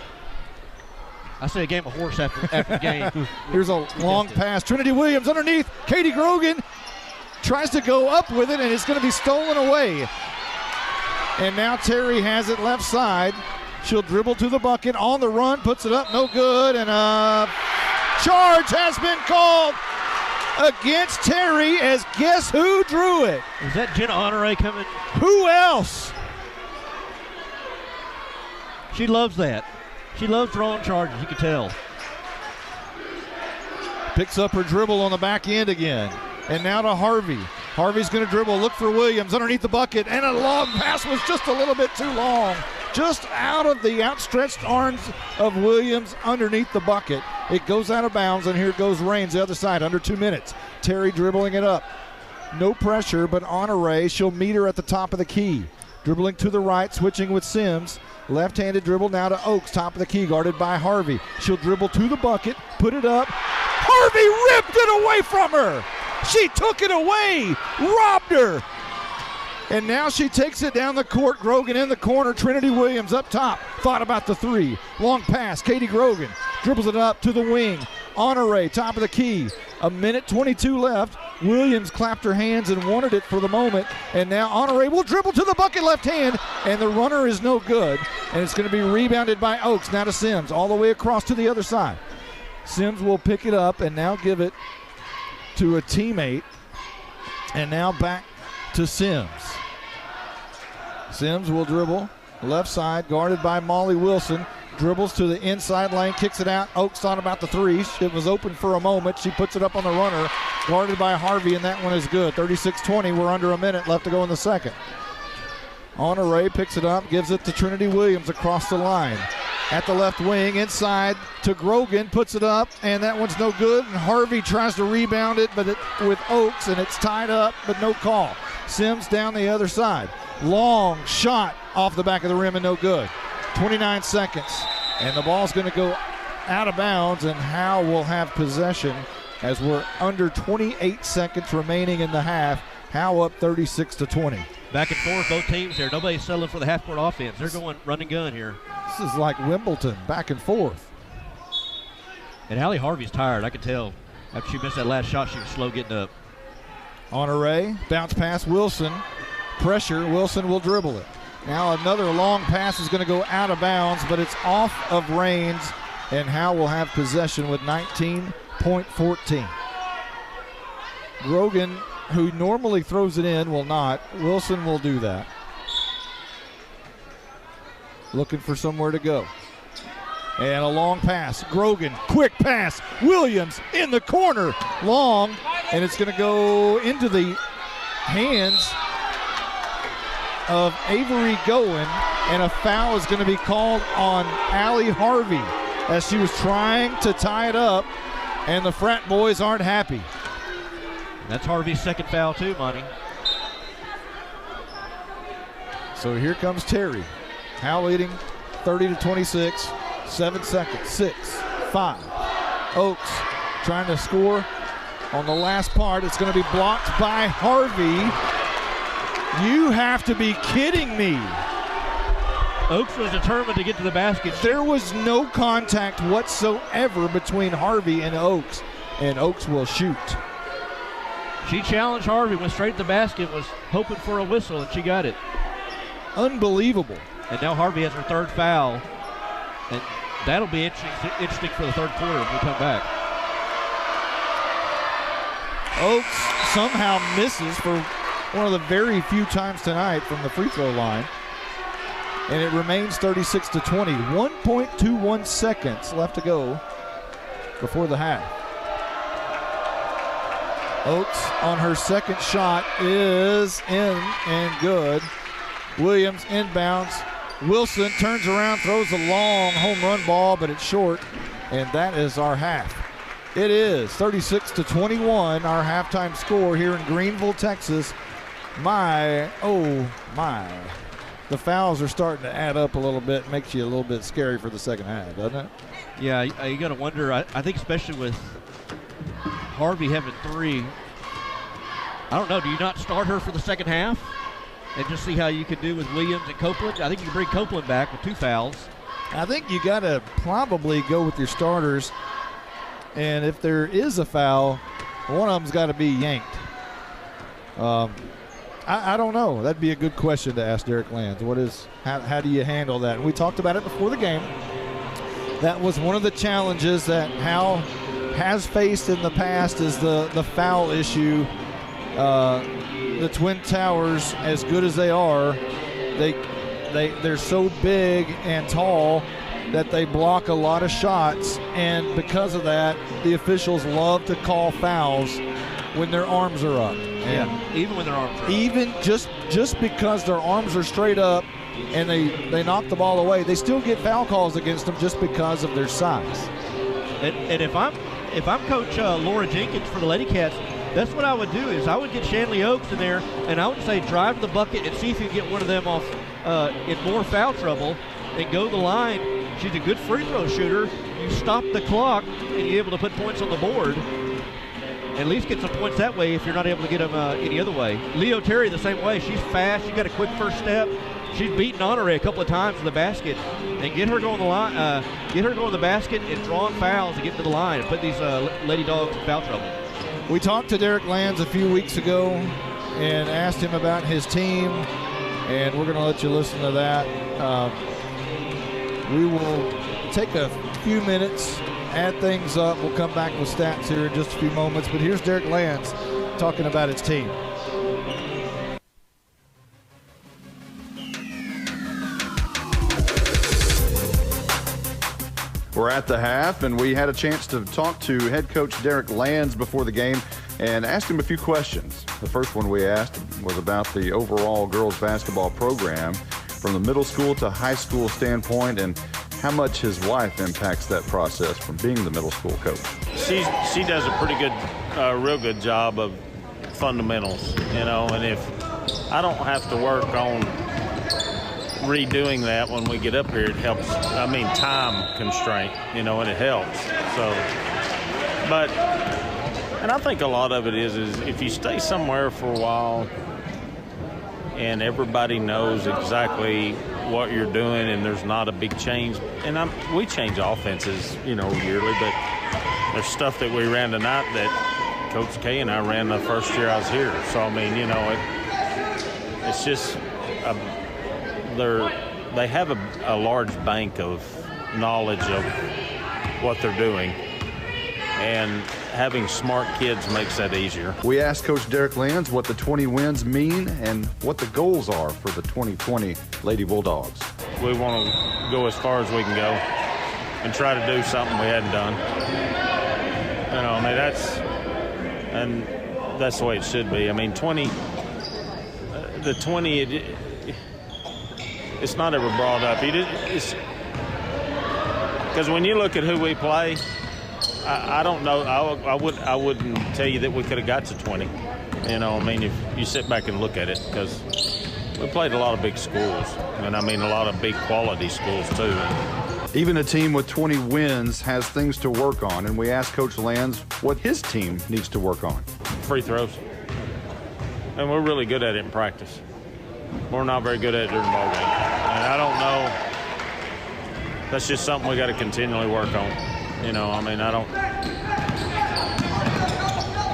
I say a game of horse after the game. Here's a long pass. Trinity Williams underneath. Katie Grogan tries to go up with it, and it's going to be stolen away. And now Terry has it left side. She'll dribble to the bucket on the run, puts it up, no good, and a charge has been called against Terry, as guess who drew it? Is that Jenna Honore coming? Who else? She loves that. She loves throwing charges, you can tell. Picks up her dribble on the back end again. And now to Harvey. Harvey's going to dribble, look for Williams underneath the bucket, and a long pass was just a little bit too long. Just out of the outstretched arms of Williams underneath the bucket. It goes out of bounds, and here goes Rains the other side, under 2 minutes. Terry dribbling it up. No pressure, but Honore, she'll meet her at the top of the key. Dribbling to the right, switching with Sims. Left-handed dribble now to Oaks, top of the key, guarded by Harvey. She'll dribble to the bucket, put it up. Harvey ripped it away from her. She took it away, robbed her. And now she takes it down the court. Grogan in the corner. Trinity Williams up top. Thought about the three. Long pass. Katie Grogan dribbles it up to the wing. Honore, top of the key. 1:22 left. Williams clapped her hands and wanted it for the moment. And now Honore will dribble to the bucket left hand. And the runner is no good. And it's going to be rebounded by Oaks. Now to Sims. All the way across to the other side. Sims will pick it up and now give it to a teammate. And now back to Sims. Sims will dribble left side, guarded by Molly Wilson. Dribbles to the inside lane, kicks it out. Oaks thought about the three. It was open for a moment. She puts it up on the runner, guarded by Harvey, and that one is good. 36-20. We're under a minute left to go in the second. Honore picks it up, gives it to Trinity Williams across the line. At the left wing, inside to Grogan, puts it up, and that one's no good. And Harvey tries to rebound it, but with Oaks, and it's tied up, but no call. Sims down the other side. Long shot off the back of the rim and no good. 29 seconds, and the ball's going to go out of bounds, and Howe will have possession as we're under 28 seconds remaining in the half. Howe up 36-20. Back and forth, both teams here. Nobody's settling for the half-court offense. They're going run and gun here. This is like Wimbledon, back and forth. And Allie Harvey's tired, I could tell. After she missed that last shot, she was slow getting up. Honore, bounce pass, Wilson. Pressure, Wilson will dribble it. Now another long pass is going to go out of bounds, but it's off of Rains, and Howe will have possession with 19.14. Grogan, who normally throws it in, will not. Wilson will do that. Looking for somewhere to go. And a long pass. Grogan, quick pass. Williams in the corner. Long, and it's going to go into the hands of Avery Goen, and a foul is going to be called on Allie Harvey as she was trying to tie it up, and the frat boys aren't happy. That's Harvey's second foul too, Monty. So here comes Terry. Howe leading 30-26, 7 seconds, 6, 5. Oaks trying to score on the last part. It's going to be blocked by Harvey. You have to be kidding me. Oaks was determined to get to the basket. There was no contact whatsoever between Harvey and Oaks will shoot. She challenged Harvey, went straight to the basket, was hoping for a whistle, and she got it. Unbelievable. And now Harvey has her third foul, and that'll be interesting for the third quarter when we come back. Oaks somehow misses for one of the very few times tonight from the free throw line. And it remains 36-20. 1.21 seconds left to go before the half. Oaks on her second shot is in and good. Williams inbounds. Wilson turns around, throws a long home run ball, but it's short. And that is our half. It is 36-21, our halftime score here in Greenville, Texas. My, oh my. The fouls are starting to add up a little bit. Makes you a little bit scary for the second half, doesn't it? Yeah, you got to wonder. I think especially with Harvey having three, I don't know, do you not start her for the second half and just see how you can do with Williams and Copeland? I think you can bring Copeland back with 2 fouls. I think you got to probably go with your starters, and if there is a foul, one of them's got to be yanked. I don't know. That'd be a good question to ask Derek Lands. How do you handle that? And we talked about it before the game. That was one of the challenges that Howe has faced in the past is the foul issue. The Twin Towers, as good as they are, they're so big and tall that they block a lot of shots, and because of that, the officials love to call fouls when their arms are up. Yeah, even when their arms are up. Even just because their arms are straight up and they knock the ball away, they still get foul calls against them just because of their size. And if I'm Coach Laura Jenkins for the Lady Cats, that's what I would do is I would get Shanley Oaks in there, and I would say drive to the bucket and see if you can get one of them off in more foul trouble and go the line. She's a good free throw shooter. You stop the clock and you're able to put points on the board. at least get some points that way if you're not able to get them any other way. Leo Terry the same way. She's fast. She's got a quick first step. She's beaten Honore a couple of times in the basket, and get her going the line, get her going the basket and drawing fouls to get to the line and put these Lady Dogs in foul trouble. We talked to Derek Lands a few weeks ago and asked him about his team, and we're going to let you listen to that. We will take a few minutes, add things up. We'll come back with stats here in just a few moments, but here's Derek Lands talking about his team. We're at the half, and we had a chance to talk to head coach Derek Lands before the game and asked him a few questions. The first one we asked was about the overall girls basketball program from the middle school to high school standpoint, and how much his wife impacts that process from being the middle school coach. She does a pretty good, real good job of fundamentals, you know, and if I don't have to work on redoing that when we get up here, it helps. I mean, time constraint, you know, and it helps. So, but, and I think a lot of it is if you stay somewhere for a while and everybody knows exactly what you're doing and there's not a big change, and we change offenses, you know, yearly, but there's stuff that we ran tonight that Coach K and I ran the first year I was here. So, I mean, you know, it's just they have a large bank of knowledge of what they're doing, and having smart kids makes that easier. We asked Coach Derek Lands what the 20 wins mean and what the goals are for the 2020 Lady Bulldogs. We want to go as far as we can go and try to do something we hadn't done. You know, I mean, that's the way it should be. I mean, the 20, it's not ever brought up. Because when you look at who we play, I don't know. I wouldn't tell you that we could have got to 20. You know, I mean, if you sit back and look at it, because we played a lot of big schools, and I mean a lot of big quality schools too. Even a team with 20 wins has things to work on, and we asked Coach Lands what his team needs to work on. Free throws, and we're really good at it in practice. We're not very good at it during the ball game. And I don't know. That's just something we got to continually work on. You know, I mean, we'll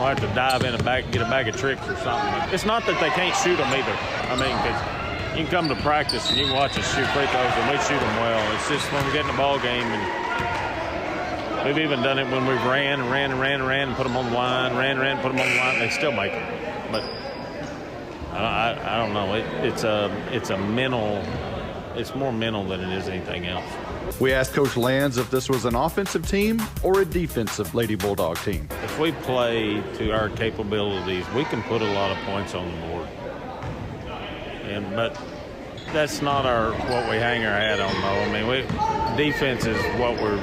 have to dive in and get a bag of tricks or something. It's not that they can't shoot them either. I mean, because you can come to practice and you can watch us shoot free throws and we shoot them well. It's just when we get in the ball game, and we've even done it when we've ran and put them on the line, put them on the line, they still make them. But I don't know. It's a mental. It's more mental than it is anything else. We asked Coach Lands if this was an offensive team or a defensive Lady Bulldog team. If we play to our capabilities, we can put a lot of points on the board. But that's not what we hang our hat on, though. I mean, defense is what we're.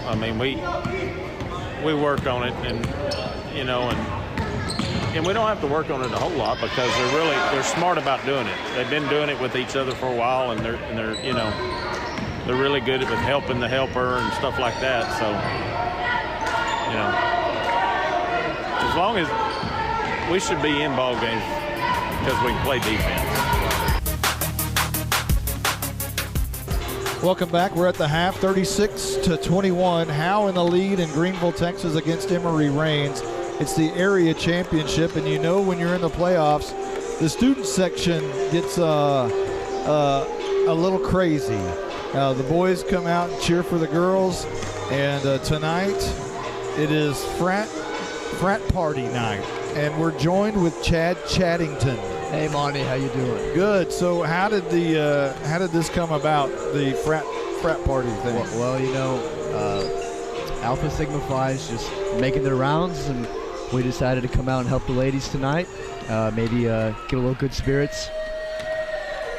I mean, we work on it, and you know, and we don't have to work on it a whole lot because they're smart about doing it. They've been doing it with each other for a while, and they're you know, they're really good at helping the helper and stuff like that. So, you know, as long as we should be in ball games because we can play defense. Welcome back. We're at the half, 36-21. Howe in the lead in Greenville, Texas against Emory Rains. It's the area championship, and you know when you're in the playoffs, the student section gets a little crazy. The boys come out and cheer for the girls, and tonight it is frat party night, and we're joined with Chad Chaddington. Hey Monty, how you doing? Good. So how did this come about, the frat party thing? Well, you know, Alpha Sigma Phi is just making their rounds, and we decided to come out and help the ladies tonight. Maybe get a little good spirits.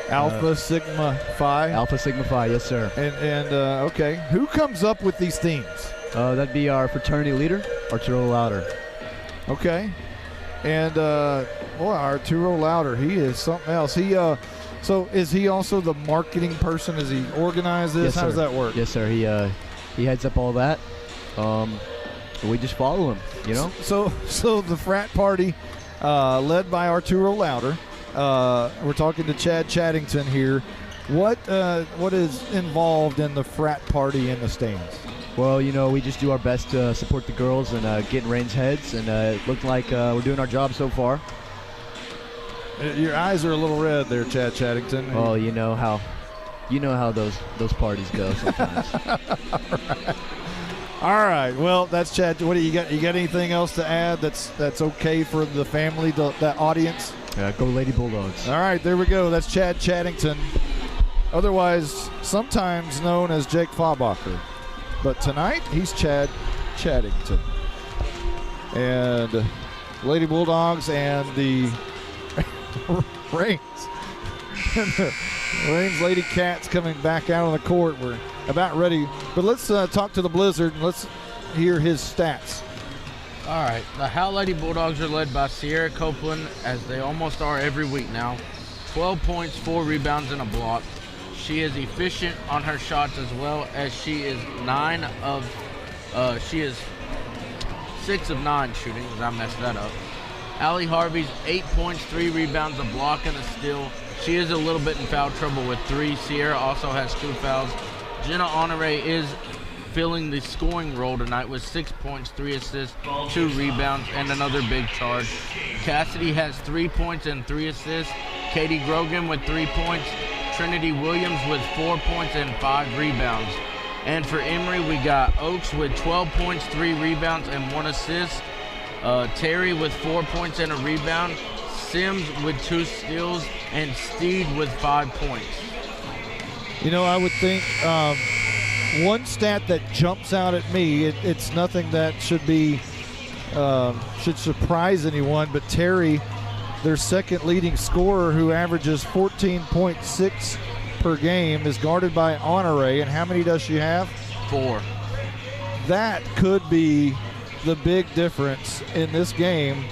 Alpha Sigma Phi? Alpha Sigma Phi, yes sir. And okay, who comes up with these themes? That'd be our fraternity leader, Arturo Lauder. Okay. And boy, Arturo Lauder, he is something else. So is he also the marketing person? Does he organize this? Yes, How does that work? Yes, sir. He heads up all that. we just follow them, you know. So the frat party, led by Arturo Lauder. We're talking to Chad Chattington here. What is involved in the frat party in the stands? Well, you know, we just do our best to support the girls and get in Rain's heads, and it looked like we're doing our job so far. Your eyes are a little red there, Chad Chattington. Well, you know how those parties go sometimes. All right. Well, that's Chad. What do you got? You got anything else to add that's okay for the family, that audience? Go Lady Bulldogs. All right, there we go. That's Chad Chattington, otherwise sometimes known as Jake Faubacher. But tonight, he's Chad Chattington. And Lady Bulldogs and the Rains. Rains Lady Cats coming back out on the court. We're about ready. But let's talk to the Blizzard and let's hear his stats. All right, the Howe Lady Bulldogs are led by Sierra Copeland, as they almost are every week now. 12 points, 4 rebounds, and a block. She is efficient on her shots, as well as she is 6 of 9 shooting, because I messed that up. Allie Harvey's 8 points, 3 rebounds, a block, and a steal. She is a little bit in foul trouble with 3. Sierra also has 2 fouls. Jenna Honore is filling the scoring role tonight with 6 points, 3 assists, 2 rebounds, and another big charge. Cassidy has 3 points and 3 assists. Katie Grogan with 3 points. Trinity Williams with 4 points and 5 rebounds. And for Emory, we got Oaks with 12 points, 3 rebounds, and 1 assist. Terry with 4 points and a rebound. Sims with 2 steals, and Steed with 5 points. You know, I would think one stat that jumps out at me, it's nothing that should surprise anyone, but Terry, their second leading scorer, who averages 14.6 per game, is guarded by Honore. And how many does she have? 4. That could be the big difference in this game,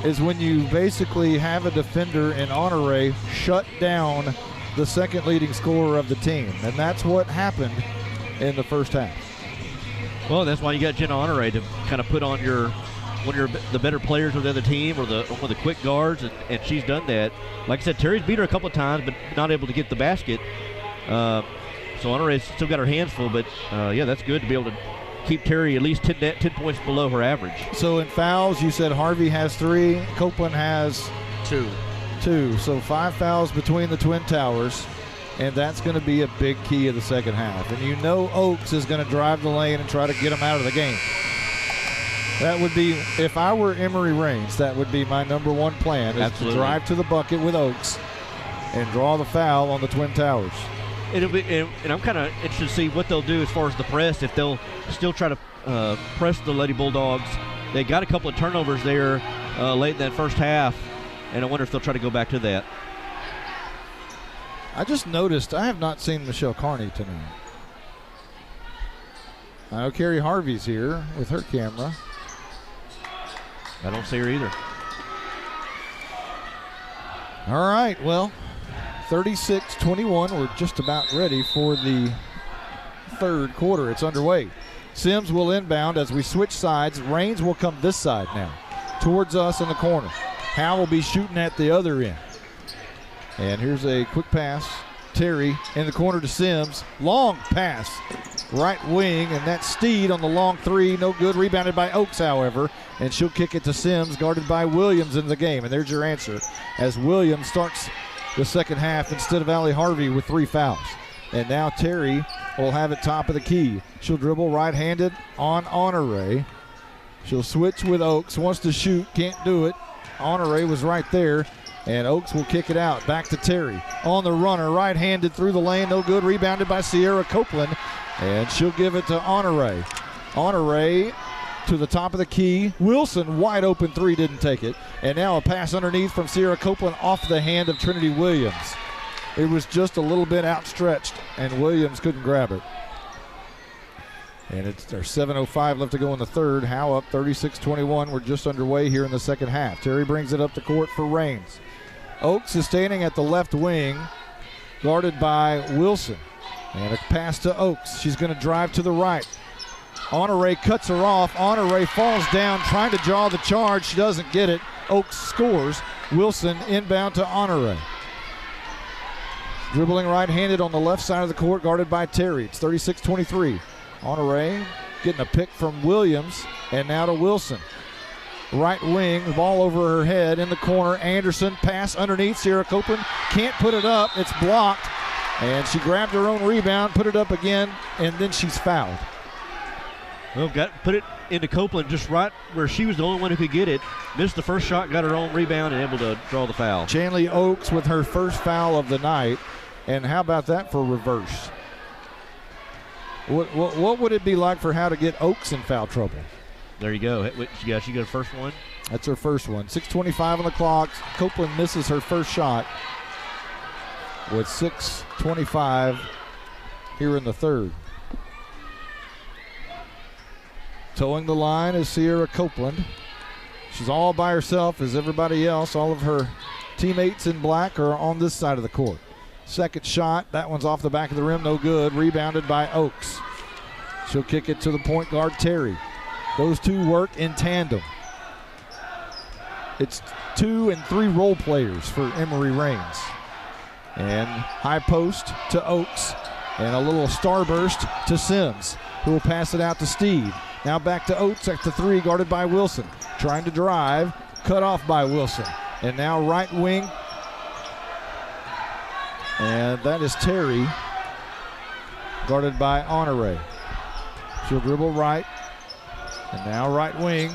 is when you basically have a defender in Honore shut down the second leading scorer of the team. And that's what happened in the first half. Well, that's why you got Jenna Honore to kind of put on the better players of the other team, or one of the quick guards, and she's done that. Like I said, Terry's beat her a couple of times, but not able to get the basket. So Honore's still got her hands full, but yeah, that's good to be able to keep Terry at least 10 points below her average. So in fouls, you said Harvey has 3, Copeland has 2. So 5 fouls between the Twin Towers, and that's going to be a big key of the second half. And you know Oaks is going to drive the lane and try to get them out of the game. That would be, if I were Emory Rains, that would be my number one plan, is Absolutely. to drive to the bucket with Oaks and draw the foul on the Twin Towers. And I'm kind of interested to see what they'll do as far as the press, if they'll still try to press the Lady Bulldogs. They got a couple of turnovers there late in that first half, and I wonder if they'll try to go back to that. I just noticed I have not seen Michelle Carney tonight. I know Carrie Harvey's here with her camera. I don't see her either. All right, well, 36-21. We're just about ready for the third quarter. It's underway. Sims will inbound as we switch sides. Rains will come this side now, towards us in the corner. Howe will be shooting at the other end. And here's a quick pass. Terry in the corner to Sims. Long pass, right wing, and that's Steed on the long 3. No good. Rebounded by Oaks, however. And she'll kick it to Sims, guarded by Williams in the game. And there's your answer, as Williams starts the second half instead of Allie Harvey with 3 fouls. And now Terry will have it top of the key. She'll dribble right-handed on Honore. She'll switch with Oaks. Wants to shoot, can't do it. Honore was right there. And Oaks will kick it out. Back to Terry. On the runner, right-handed through the lane. No good. Rebounded by Sierra Copeland. And she'll give it to Honore. Honore to the top of the key. Wilson, wide open 3, didn't take it. And now a pass underneath from Sierra Copeland off the hand of Trinity Williams. It was just a little bit outstretched, and Williams couldn't grab it. And there's 7:05 left to go in the third. Howe up 36-21. We're just underway here in the second half. Terry brings it up the court for Rains. Oaks is standing at the left wing, guarded by Wilson. And a pass to Oaks. She's going to drive to the right. Honore cuts her off. Honore falls down trying to draw the charge. She doesn't get it. Oaks scores. Wilson inbound to Honore. Dribbling right-handed on the left side of the court, guarded by Terry. It's 36-23. Honore getting a pick from Williams, and now to Wilson. Right wing, the ball over her head in the corner. Anderson, pass underneath. Sierra Copeland can't put it up. It's blocked, and she grabbed her own rebound, put it up again, and then she's fouled. Well, put it into Copeland just right where she was the only one who could get it. Missed the first shot, got her own rebound, and able to draw the foul. Chanley Oaks with her first foul of the night. And how about that for reverse? What would it be like for Howe to get Oaks in foul trouble? There you go. She got her first one. That's her first one. 6:25 on the clock. Copeland misses her first shot with 6:25 here in the third. Towing the line is Sierra Copeland. She's all by herself as everybody else. All of her teammates in black are on this side of the court. Second shot, that one's off the back of the rim, no good. Rebounded by Oaks. She'll kick it to the point guard, Terry. Those two work in tandem. It's 2 and 3 role players for Emory Rains. And high post to Oaks, and a little starburst to Sims, who will pass it out to Steve. Now back to Oaks at the 3, guarded by Wilson. Trying to drive, cut off by Wilson. And now right wing, and that is Terry, guarded by Honore. She'll dribble right, and now right wing.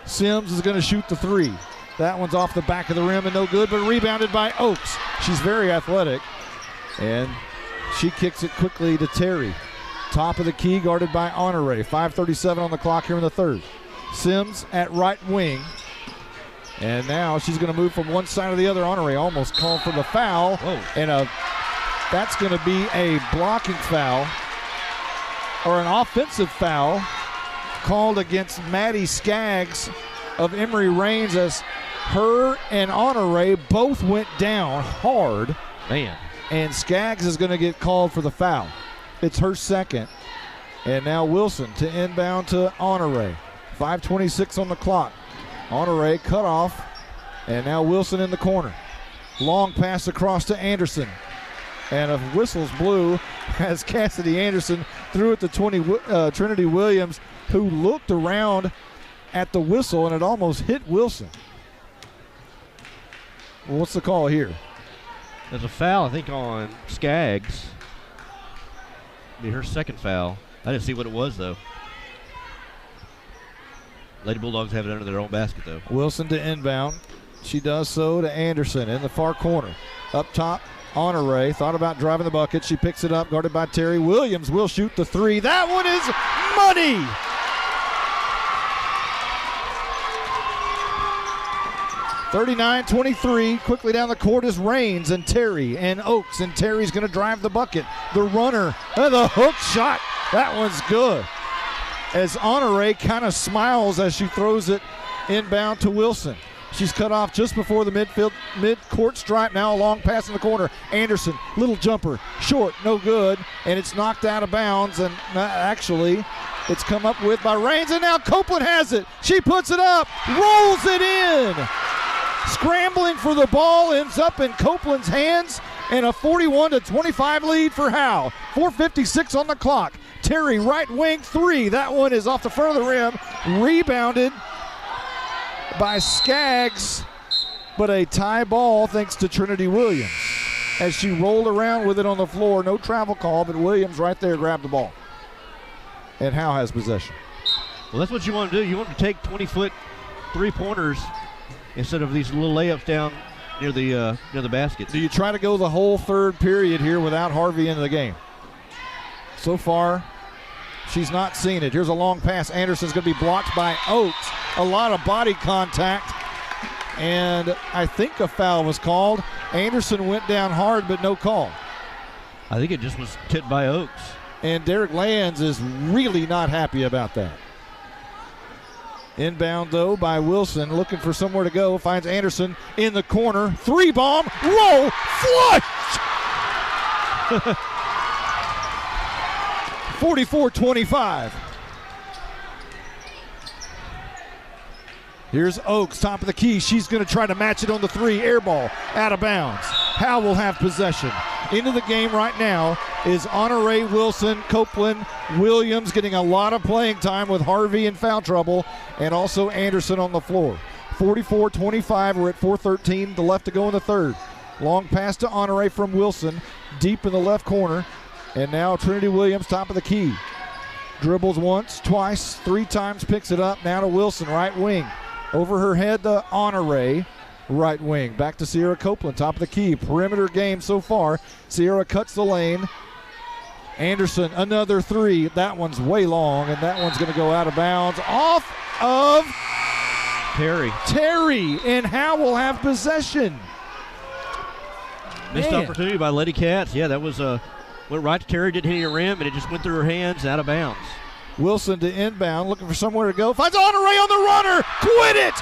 Sims is going to shoot the 3. That one's off the back of the rim and no good, but rebounded by Oaks. She's very athletic, and she kicks it quickly to Terry. Top of the key, guarded by Honore. 5:37 on the clock here in the third. Sims at right wing. And now she's going to move from one side to the other. Honore almost called for the foul. Whoa. And that's going to be a blocking foul, or an offensive foul called against Maddie Skaggs of Emory Rains, as her and Honore both went down hard. Man. And Skaggs is going to get called for the foul. It's her second. And now Wilson to inbound to Honore. 5:26 on the clock. Honore cut off, and now Wilson in the corner. Long pass across to Anderson. And a whistle's blew as Cassidy Anderson threw it to Trinity Williams, who looked around at the whistle, and it almost hit Wilson. Well, what's the call here? There's a foul, I think, on Skaggs. Be her second foul. I didn't see what it was, though. Lady Bulldogs have it under their own basket, though. Wilson to inbound. She does so to Anderson in the far corner. Up top, Honore thought about driving the bucket. She picks it up, guarded by Terry. Williams will shoot the 3. That one is money! (39-23). Quickly down the court is Rains and Terry and Oaks, and Terry's going to drive the bucket. The runner, the hook shot. That one's good, as Honore kind of smiles as she throws it inbound to Wilson. She's cut off just before the mid-court stripe. Now a long pass in the corner. Anderson, little jumper, short, no good, and it's knocked out of bounds. And actually, it's come up with by Rains, and now Copeland has it. She puts it up, rolls it in. Scrambling for the ball, ends up in Copeland's hands, and a 41-25 lead for Howe. 4:56 on the clock. Terry, right wing 3. That one is off the front of the rim. Rebounded by Skaggs, but a tie ball thanks to Trinity Williams as she rolled around with it on the floor. No travel call, but Williams right there grabbed the ball. And Howe has possession. Well, that's what you want to do. You want to take 20-foot three-pointers instead of these little layups down near the basket. Do you try to go the whole third period here without Harvey into the game? So far, she's not seen it. Here's a long pass. Anderson's going to be blocked by Oaks. A lot of body contact, and I think a foul was called. Anderson went down hard, but no call. I think it just was tipped by Oaks. And Derek Lands is really not happy about that. Inbound, though, by Wilson, looking for somewhere to go. Finds Anderson in the corner. 3 bomb, roll, flush! 44-25. Here's Oaks, top of the key. She's going to try to match it on the 3. Air ball, out of bounds. Howe will have possession. Into the game right now is Honore, Wilson, Copeland, Williams getting a lot of playing time with Harvey in foul trouble, and also Anderson on the floor. 44-25, we're at 4:13 left to go in the third. Long pass to Honore from Wilson, deep in the left corner, and now Trinity Williams, top of the key. Dribbles once, twice, 3 times, picks it up, now to Wilson, right wing. Over her head to Honore, right wing. Back to Sierra Copeland, top of the key. Perimeter game so far. Sierra cuts the lane. Anderson, another 3. That one's way long, and that one's going to go out of bounds. Off of Terry, and Howe will have possession. Missed opportunity by Lady Cats. Yeah, that was went right to Terry, didn't hit her rim, and it just went through her hands, out of bounds. Wilson to inbound, looking for somewhere to go. Finds Honore on the runner. Quit it!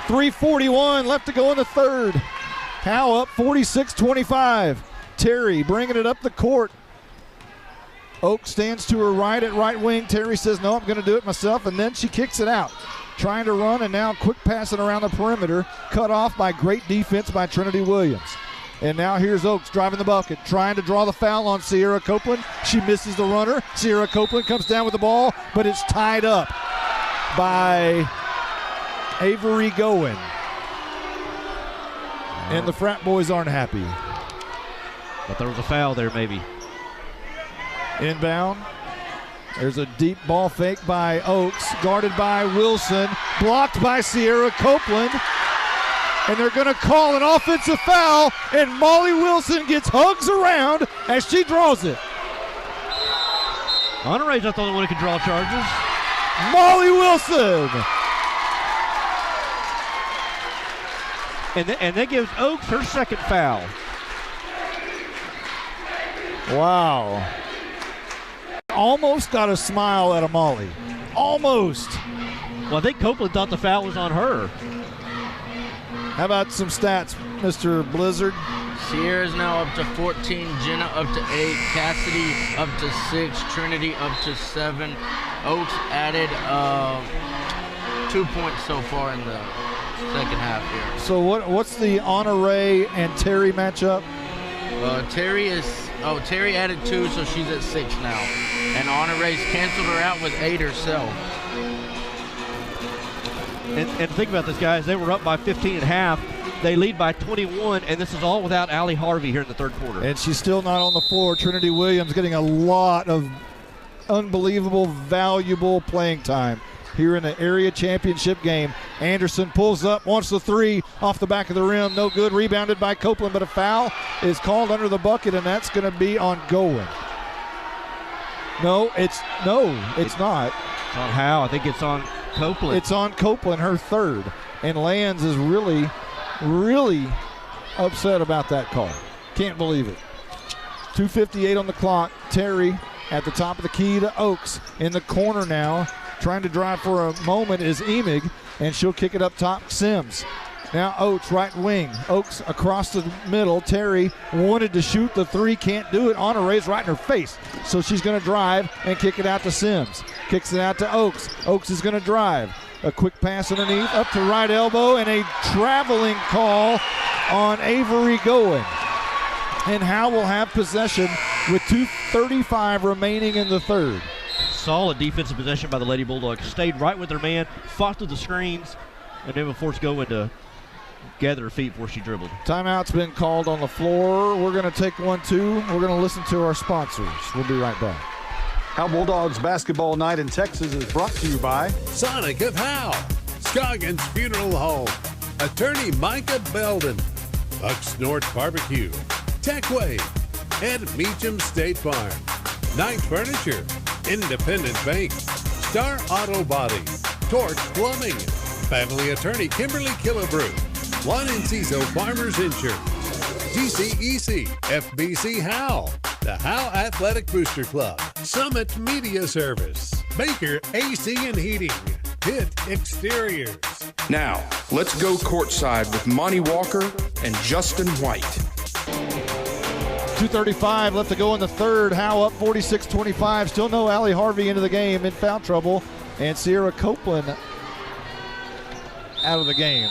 3:41 left to go in the third. Howe up 46-25. Terry bringing it up the court. Oak stands to her right at right wing. Terry says, no, I'm going to do it myself, and then she kicks it out. Trying to run, and now quick passing around the perimeter. Cut off by great defense by Trinity Williams. And now here's Oaks driving the bucket, trying to draw the foul on Sierra Copeland. She misses the runner. Sierra Copeland comes down with the ball, but it's tied up by Avery Gowen. And the frat boys aren't happy. But there was a foul there, maybe. Inbound. There's a deep ball fake by Oaks, guarded by Wilson, blocked by Sierra Copeland. And they're going to call an offensive foul, and Molly Wilson gets hugs around as she draws it. Honore's not the only one who can draw charges. Molly Wilson. And that gives Oaks her second foul. Wow. Almost got a smile out of Molly. Almost. Well, I think Copeland thought the foul was on her. How about some stats, Mr. Blizzard? Sierra's now up to 14, Jenna up to 8, Cassidy up to 6, Trinity up to 7. Oaks added 2 points so far in the second half here. So what's the Honore and Terry matchup? Terry added 2, so she's at 6 now. And Honore's canceled her out with 8 herself. And think about this, guys. They were up by 15 at half. They lead by 21, and this is all without Allie Harvey here in the third quarter. And she's still not on the floor. Trinity Williams getting a lot of unbelievable, valuable playing time here in the area championship game. Anderson pulls up, wants the 3 off the back of the rim. No good. Rebounded by Copeland, but a foul is called under the bucket, and that's going to be on Gowen. No, it's not. It's on Howe. I think it's on Copeland. It's on Copeland, her third. And Lands is really, really upset about that call. Can't believe it. 2:58 on the clock. Terry at the top of the key to Oaks. In the corner now, trying to drive for a moment is Emig, and she'll kick it up top. Sims. Now Oaks, right wing. Oaks across the middle. Terry wanted to shoot the 3, can't do it. Honore's right in her face. So she's going to drive and kick it out to Sims. Kicks it out to Oaks. Oaks is going to drive. A quick pass underneath, up to right elbow, and a traveling call on Avery Gowen. And Howe will have possession with 2:35 remaining in the third. Solid defensive possession by the Lady Bulldogs. Stayed right with their man, fought through the screens, and then forced Gowen to gather her feet before she dribbled. Timeout's been called on the floor. We're going to take 1, 2. We're going to listen to our sponsors. We'll be right back. Howe Bulldogs basketball night in Texas is brought to you by Sonic of Howe, Scoggins Funeral Home, Attorney Micah Belden, Bucks North Barbecue, Techway, and Meacham State Farm. Knight Furniture, Independent Bank, Star Auto Body, Torch Plumbing, Family Attorney Kimberly Killebrew, Juan Enciso Farmers Insurance, GCEC, FBC Howe, the Howe Athletic Booster Club, Summit Media Service, Baker AC and Heating, Pitt Exteriors. Now, let's go courtside with Monty Walker and Justin White. 2:35 left to go in the third. Howe up 46-25. Still no Allie Harvey into the game in foul trouble. and Sierra Copeland out of the game.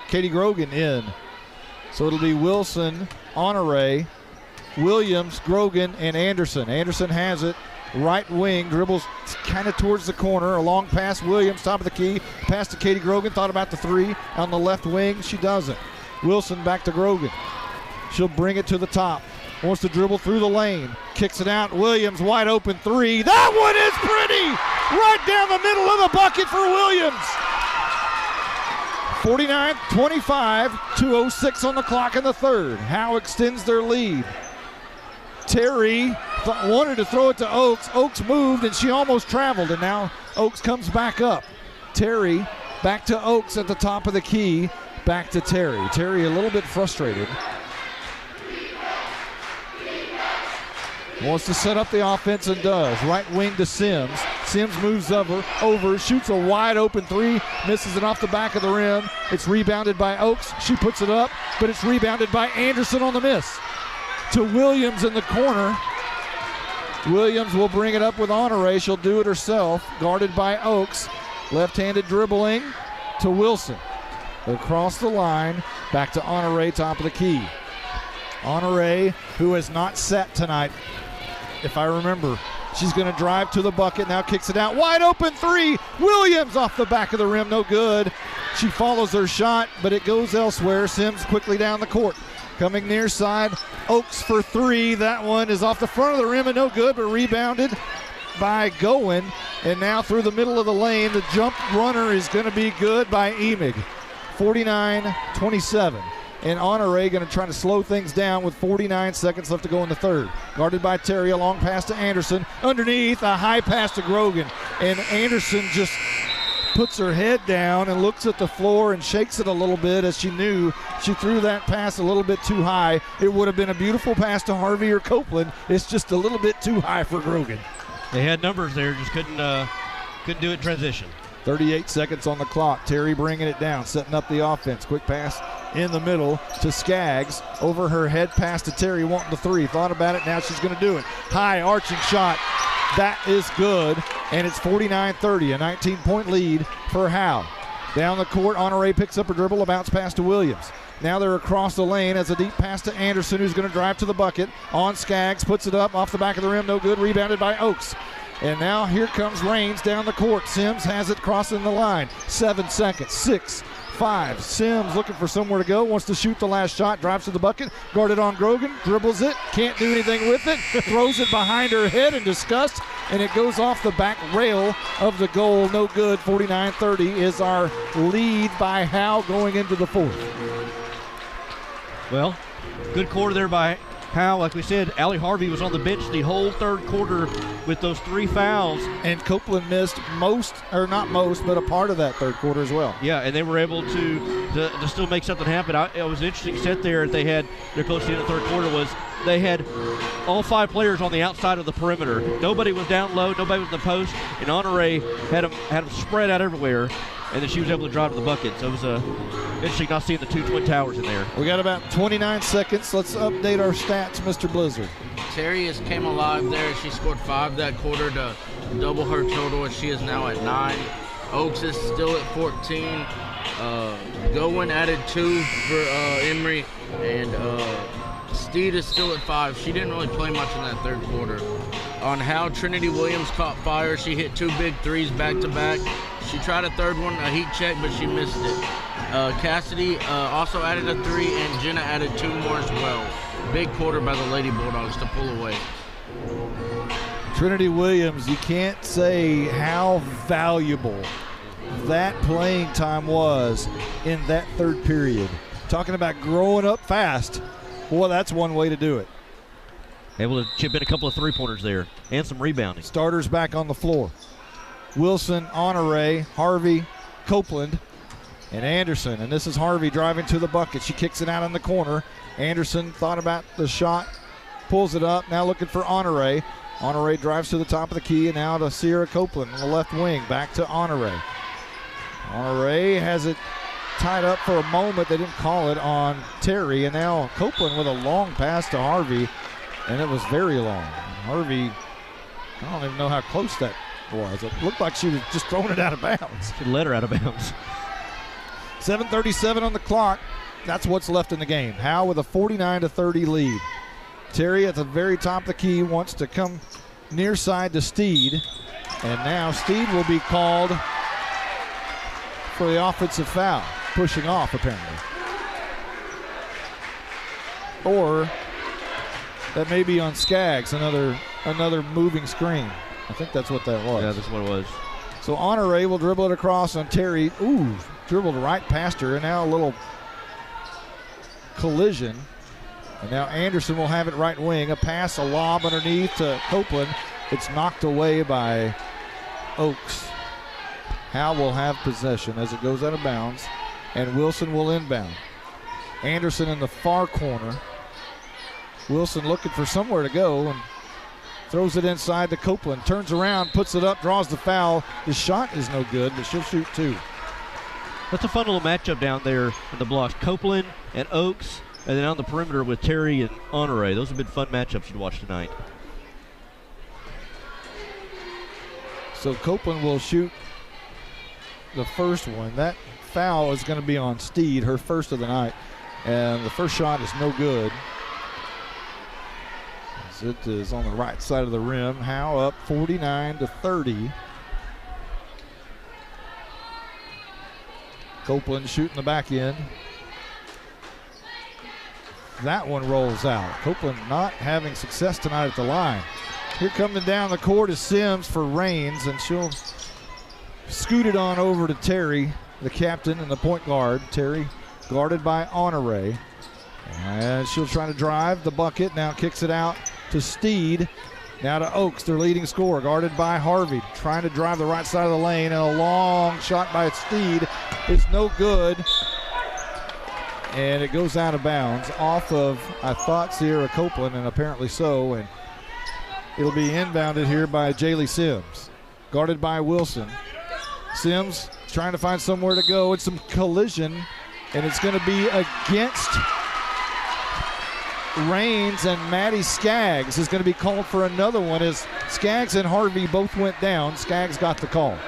Katie Grogan in. So it'll be Wilson, Honore, Williams, Grogan, and Anderson. Anderson has it. Right wing, dribbles kind of towards the corner. A long pass, Williams, top of the key. Pass to Katie Grogan, thought about the three. On the left wing, she doesn't. Wilson back to Grogan. She'll bring it to the top. Wants to dribble through the lane. Kicks it out. Williams, wide open three. That one is pretty! Right down the middle of the bucket for Williams. 49-25, 2:06 on the clock in the third. Howe extends their lead. Terry wanted to throw it to Oaks. Oaks moved, and she almost traveled, and now Oaks comes back up. Terry back to Oaks at the top of the key. Back to Terry. Terry a little bit frustrated. Wants to set up the offense and does. Right wing to Sims. Sims moves over, shoots a wide open three, misses it off the back of the rim. It's rebounded by Oaks. She puts it up, but it's rebounded by Anderson on the miss. To Williams in the corner. Williams will bring it up with Honore. She'll do it herself, guarded by Oaks. Left-handed dribbling to Wilson. Across the line, back to Honore, top of the key. Honore, who has not sat tonight, if I remember. She's going to drive to the bucket, now kicks it out. Wide open three. Williams off the back of the rim, no good. She follows her shot, but it goes elsewhere. Sims quickly down the court. Coming near side, Oaks for three. That one is off the front of the rim and no good, but rebounded by Goen. And now through the middle of the lane, the jump runner is going to be good by Emig. 49-27. And Honore going to try to slow things down with 49 seconds left to go in the third. Guarded by Terry, a long pass to Anderson. Underneath, a high pass to Grogan. And Anderson just puts her head down and looks at the floor and shakes it a little bit, as she knew she threw that pass a little bit too high. It would have been a beautiful pass to Harvey or Copeland. It's just a little bit too high for Grogan. They had numbers there, just couldn't do it in transition. 38 seconds on the clock. Terry bringing it down, setting up the offense. Quick pass in the middle to Skaggs. Over her head pass to Terry, wanting the three. Thought about it, now she's going to do it. High arching shot. That is good, and it's 49-30, a 19-point lead for Howe. Down the court, Honore picks up a dribble, a bounce pass to Williams. Now they're across the lane as a deep pass to Anderson, who's going to drive to the bucket. On Skaggs, puts it up off the back of the rim, no good, rebounded by Oaks. And now here comes Rains down the court. Sims has it crossing the line. 7 seconds, 6, 5. Sims looking for somewhere to go, wants to shoot the last shot, drives to the bucket, guarded on Grogan, dribbles it, can't do anything with it, throws it behind her head in disgust, and it goes off the back rail of the goal. No good. 49-30 is our lead by Howe going into the fourth. Well, good quarter there by Howe. Like we said, Allie Harvey was on the bench the whole third quarter with those 3 fouls. And Copeland missed most, or not most, but a part of that third quarter as well. Yeah, and they were able to still make something happen. It was an interesting set there that they had their close to the end of the third quarter. Was they had all 5 players on the outside of the perimeter. Nobody was down low, nobody was in the post, and Honore had them spread out everywhere. And then she was able to drive to the bucket. So it was interesting not seeing the 2 Twin Towers in there. We got about 29 seconds. Let's update our stats, Mr. Blizzard. Terry has came alive there. She scored 5 that quarter to double her total, and she is now at 9. Oaks is still at 14. Goen added 2 for Emory, and Steed is still at 5. She didn't really play much in that third quarter. On Howe, Trinity Williams caught fire. She hit 2 big threes back to back. She tried a third one, a heat check, but she missed it. Cassidy also added a 3, and Jenna added 2 more as well. Big quarter by the Lady Bulldogs to pull away. Trinity Williams, you can't say how valuable that playing time was in that third period. Talking about growing up fast, boy, that's one way to do it. Able to chip in a couple of 3-pointers there and some rebounding. Starters back on the floor. Wilson, Honore, Harvey, Copeland, and Anderson. And this is Harvey driving to the bucket. She kicks it out in the corner. Anderson thought about the shot, pulls it up, now looking for Honore. Honore drives to the top of the key, and now to Sierra Copeland on the left wing. Back to Honore. Honore has it tied up for a moment. They didn't call it on Terry, and now Copeland with a long pass to Harvey, and it was very long. Harvey, I don't even know how close that was. It looked like she was just throwing it out of bounds. She let her out of bounds. 7:37 on the clock. That's what's left in the game. Howe with a 49-30 lead. Terry at the very top of the key wants to come near side to Steed. And now Steed will be called for the offensive foul. Pushing off, apparently. Or that may be on Skaggs, another moving screen. I think that's what that was. Yeah, that's what it was. So Honore will dribble it across on Terry. Ooh, dribbled right past her, and now a little collision. And now Anderson will have it right wing. A pass, a lob underneath to Copeland. It's knocked away by Oaks. Howe will have possession as it goes out of bounds, and Wilson will inbound. Anderson in the far corner. Wilson looking for somewhere to go and throws it inside to Copeland. Turns around, puts it up, draws the foul. The shot is no good, but she'll shoot two. That's a fun little matchup down there in the blocks. Copeland and Oaks, and then on the perimeter with Terry and Honore. Those have been fun matchups to watch tonight. So Copeland will shoot the first one. That foul is going to be on Steed, her first of the night. And the first shot is no good. As it is on the right side of the rim. Howe up 49-30. Copeland shooting the back end. That one rolls out. Copeland not having success tonight at the line. Here coming down the court is Sims for Rains, and she'll scoot it on over to Terry, the captain and the point guard. Terry guarded by Honore. And she'll try to drive the bucket. Now kicks it out to Steed. Now to Oaks, their leading scorer, guarded by Harvey. Trying to drive the right side of the lane, and a long shot by Steed is no good. And it goes out of bounds off of, I thought, Sierra Copeland, and apparently so. And it'll be inbounded here by Jaylee Sims, guarded by Wilson. Sims trying to find somewhere to go. It's some collision, and it's going to be against Rains, and Maddie Skaggs is going to be called for another one as Skaggs and Harvey both went down. Skaggs got the call.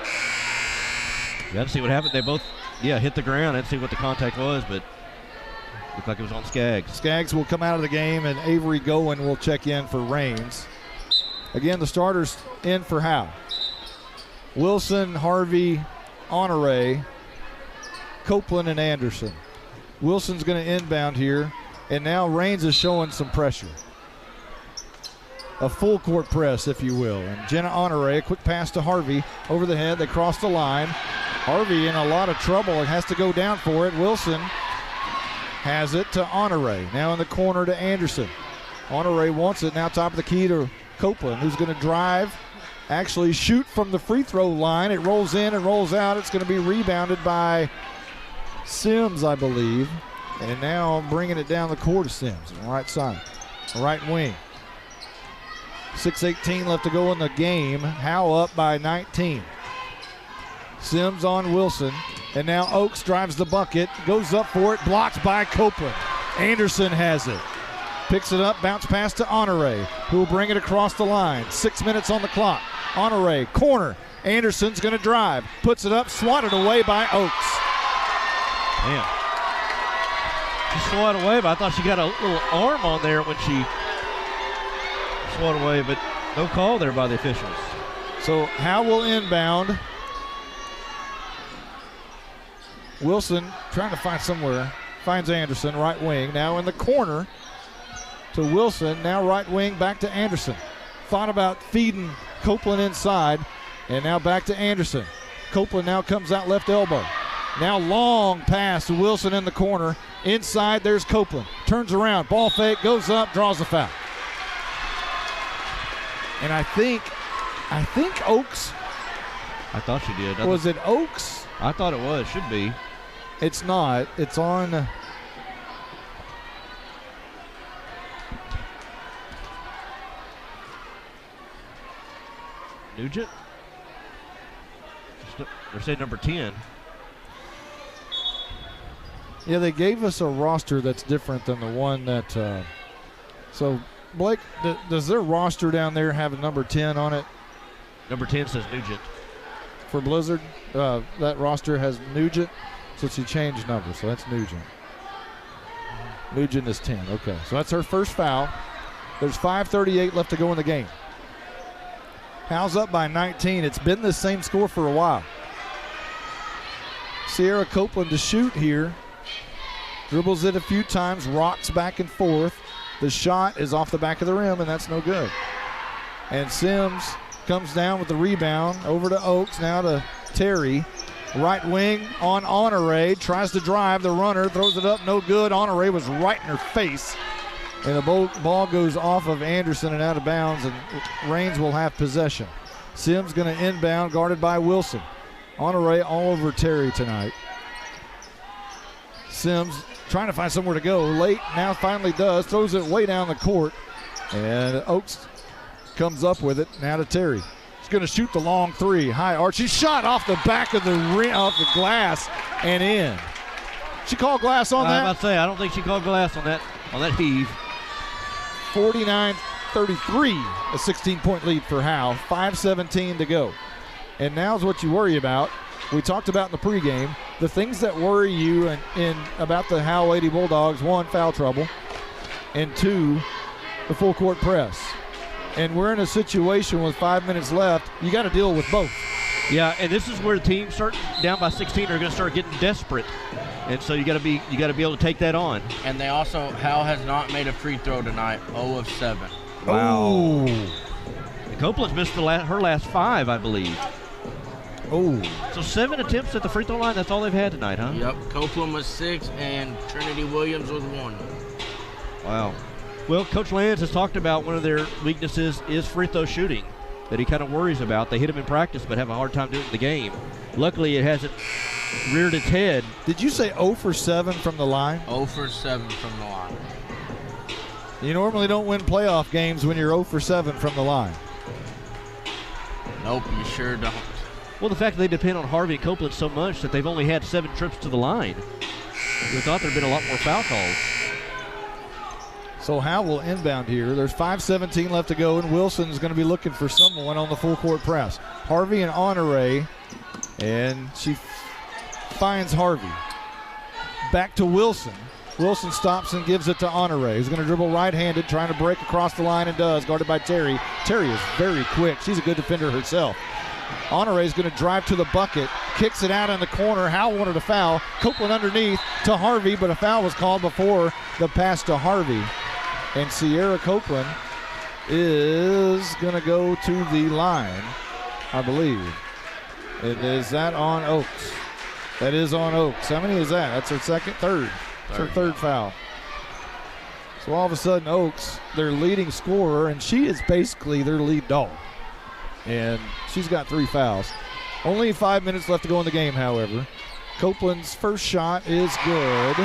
You got to see what happened. They both, hit the ground. I didn't see what the contact was, but looked like it was on Skaggs. Skaggs will come out of the game, and Avery Gowen will check in for Rains. Again, the starters in for Howe. Wilson, Harvey, Honore, Copeland, and Anderson. Wilson's going to inbound here, and now Rains is showing some pressure. A full court press, if you will. And Jenna Honore, a quick pass to Harvey. Over the head, they cross the line. Harvey in a lot of trouble and has to go down for it. Wilson has it to Honore. Now in the corner to Anderson. Honore wants it, now top of the key to Copeland, who's going to drive, actually shoot from the free throw line. It rolls in and rolls out. It's going to be rebounded by Sims, I believe. And now bringing it down the court to Sims on the right side, right wing. 6:18 left to go in the game. Howe up by 19. Sims on Wilson. And now Oaks drives the bucket, goes up for it, blocked by Copeland. Anderson has it. Picks it up, bounce pass to Honore, who will bring it across the line. 6 minutes on the clock. Honore, corner. Anderson's going to drive. Puts it up, swatted away by Oaks. Damn. She swatted away, but I thought she got a little arm on there when she swatted away, but no call there by the officials. So Howe will inbound. Wilson trying to find somewhere. Finds Anderson, right wing. Now in the corner to Wilson. Now right wing back to Anderson. Thought about feeding Copeland inside. And now back to Anderson. Copeland now comes out left elbow. Now long pass to Wilson in the corner. Inside, there's Copeland. Turns around, ball fake, goes up, draws the foul. And I think Oaks. I thought she did. Was it Oaks? I thought it was. Should be. It's not. It's on. Nugent? They're saying number 10. Yeah, they gave us a roster that's different than the one that. So, Blake, does their roster down there have a number 10 on it? Number 10 says Nugent. For Blizzard, that roster has Nugent, so she changed numbers, so that's Nugent. Nugent is 10, okay. So that's her first foul. There's 5:38 left to go in the game. Howe's up by 19. It's been the same score for a while. Sierra Copeland to shoot here. Dribbles it a few times, rocks back and forth. The shot is off the back of the rim, and that's no good. And Sims comes down with the rebound. Over to Oaks, now to Terry. Right wing on Honore. Tries to drive. The runner throws it up, no good. Honore was right in her face. And the ball goes off of Anderson and out of bounds, and Rains will have possession. Sims going to inbound, guarded by Wilson. Honore all over Terry tonight. Sims trying to find somewhere to go. Late, now finally does. Throws it way down the court. And Oaks comes up with it. Now to Terry. She's going to shoot the long three. High arch. She shot off the back of the rim, off the glass, and in. She called glass on that? I was about to say, I don't think she called glass on that heave. 49-33, a 16-point lead for Howe. 5:17 to go. And now's what you worry about. We talked about in the pregame, the things that worry you in about the Howe Lady Bulldogs: 1, foul trouble, and 2, the full court press. And we're in a situation with 5 minutes left. You got to deal with both. Yeah, and this is where the teams start down by 16 are going to start getting desperate, and so you got to be able to take that on. And they also, Howe has not made a free throw tonight. 0 of 7. Wow. Copeland's missed her last 5, I believe. Oh. So 7 attempts at the free throw line. That's all they've had tonight, huh? Yep. Copeland was 6, and Trinity Williams was 1. Wow. Well, Coach Lands has talked about one of their weaknesses is free throw shooting that he kind of worries about. They hit them in practice but have a hard time doing it in the game. Luckily, it hasn't reared its head. Did you say 0 for 7 from the line? 0 for 7 from the line. You normally don't win playoff games when you're 0 for 7 from the line. Nope, you sure don't. Well, the fact that they depend on Harvey and Copeland so much that they've only had 7 trips to the line. We thought there'd been a lot more foul calls. So Howe will inbound here. There's 5:17 left to go, and Wilson's going to be looking for someone on the full court press. Harvey and Honore, and she finds Harvey. Back to Wilson. Wilson stops and gives it to Honore, who's going to dribble right-handed, trying to break across the line, and does, guarded by Terry. Terry is very quick. She's a good defender herself. Honore is going to drive to the bucket, kicks it out in the corner. Howe wanted a foul. Copeland underneath to Harvey, but a foul was called before the pass to Harvey. And Sierra Copeland is going to go to the line, I believe. Is that on Oaks? That is on Oaks. How many is that? That's her third. That's her third foul. So all of a sudden, Oaks, their leading scorer, and she is basically their lead dog. And she's got 3 fouls. Only 5 minutes left to go in the game, however. Copeland's first shot is good.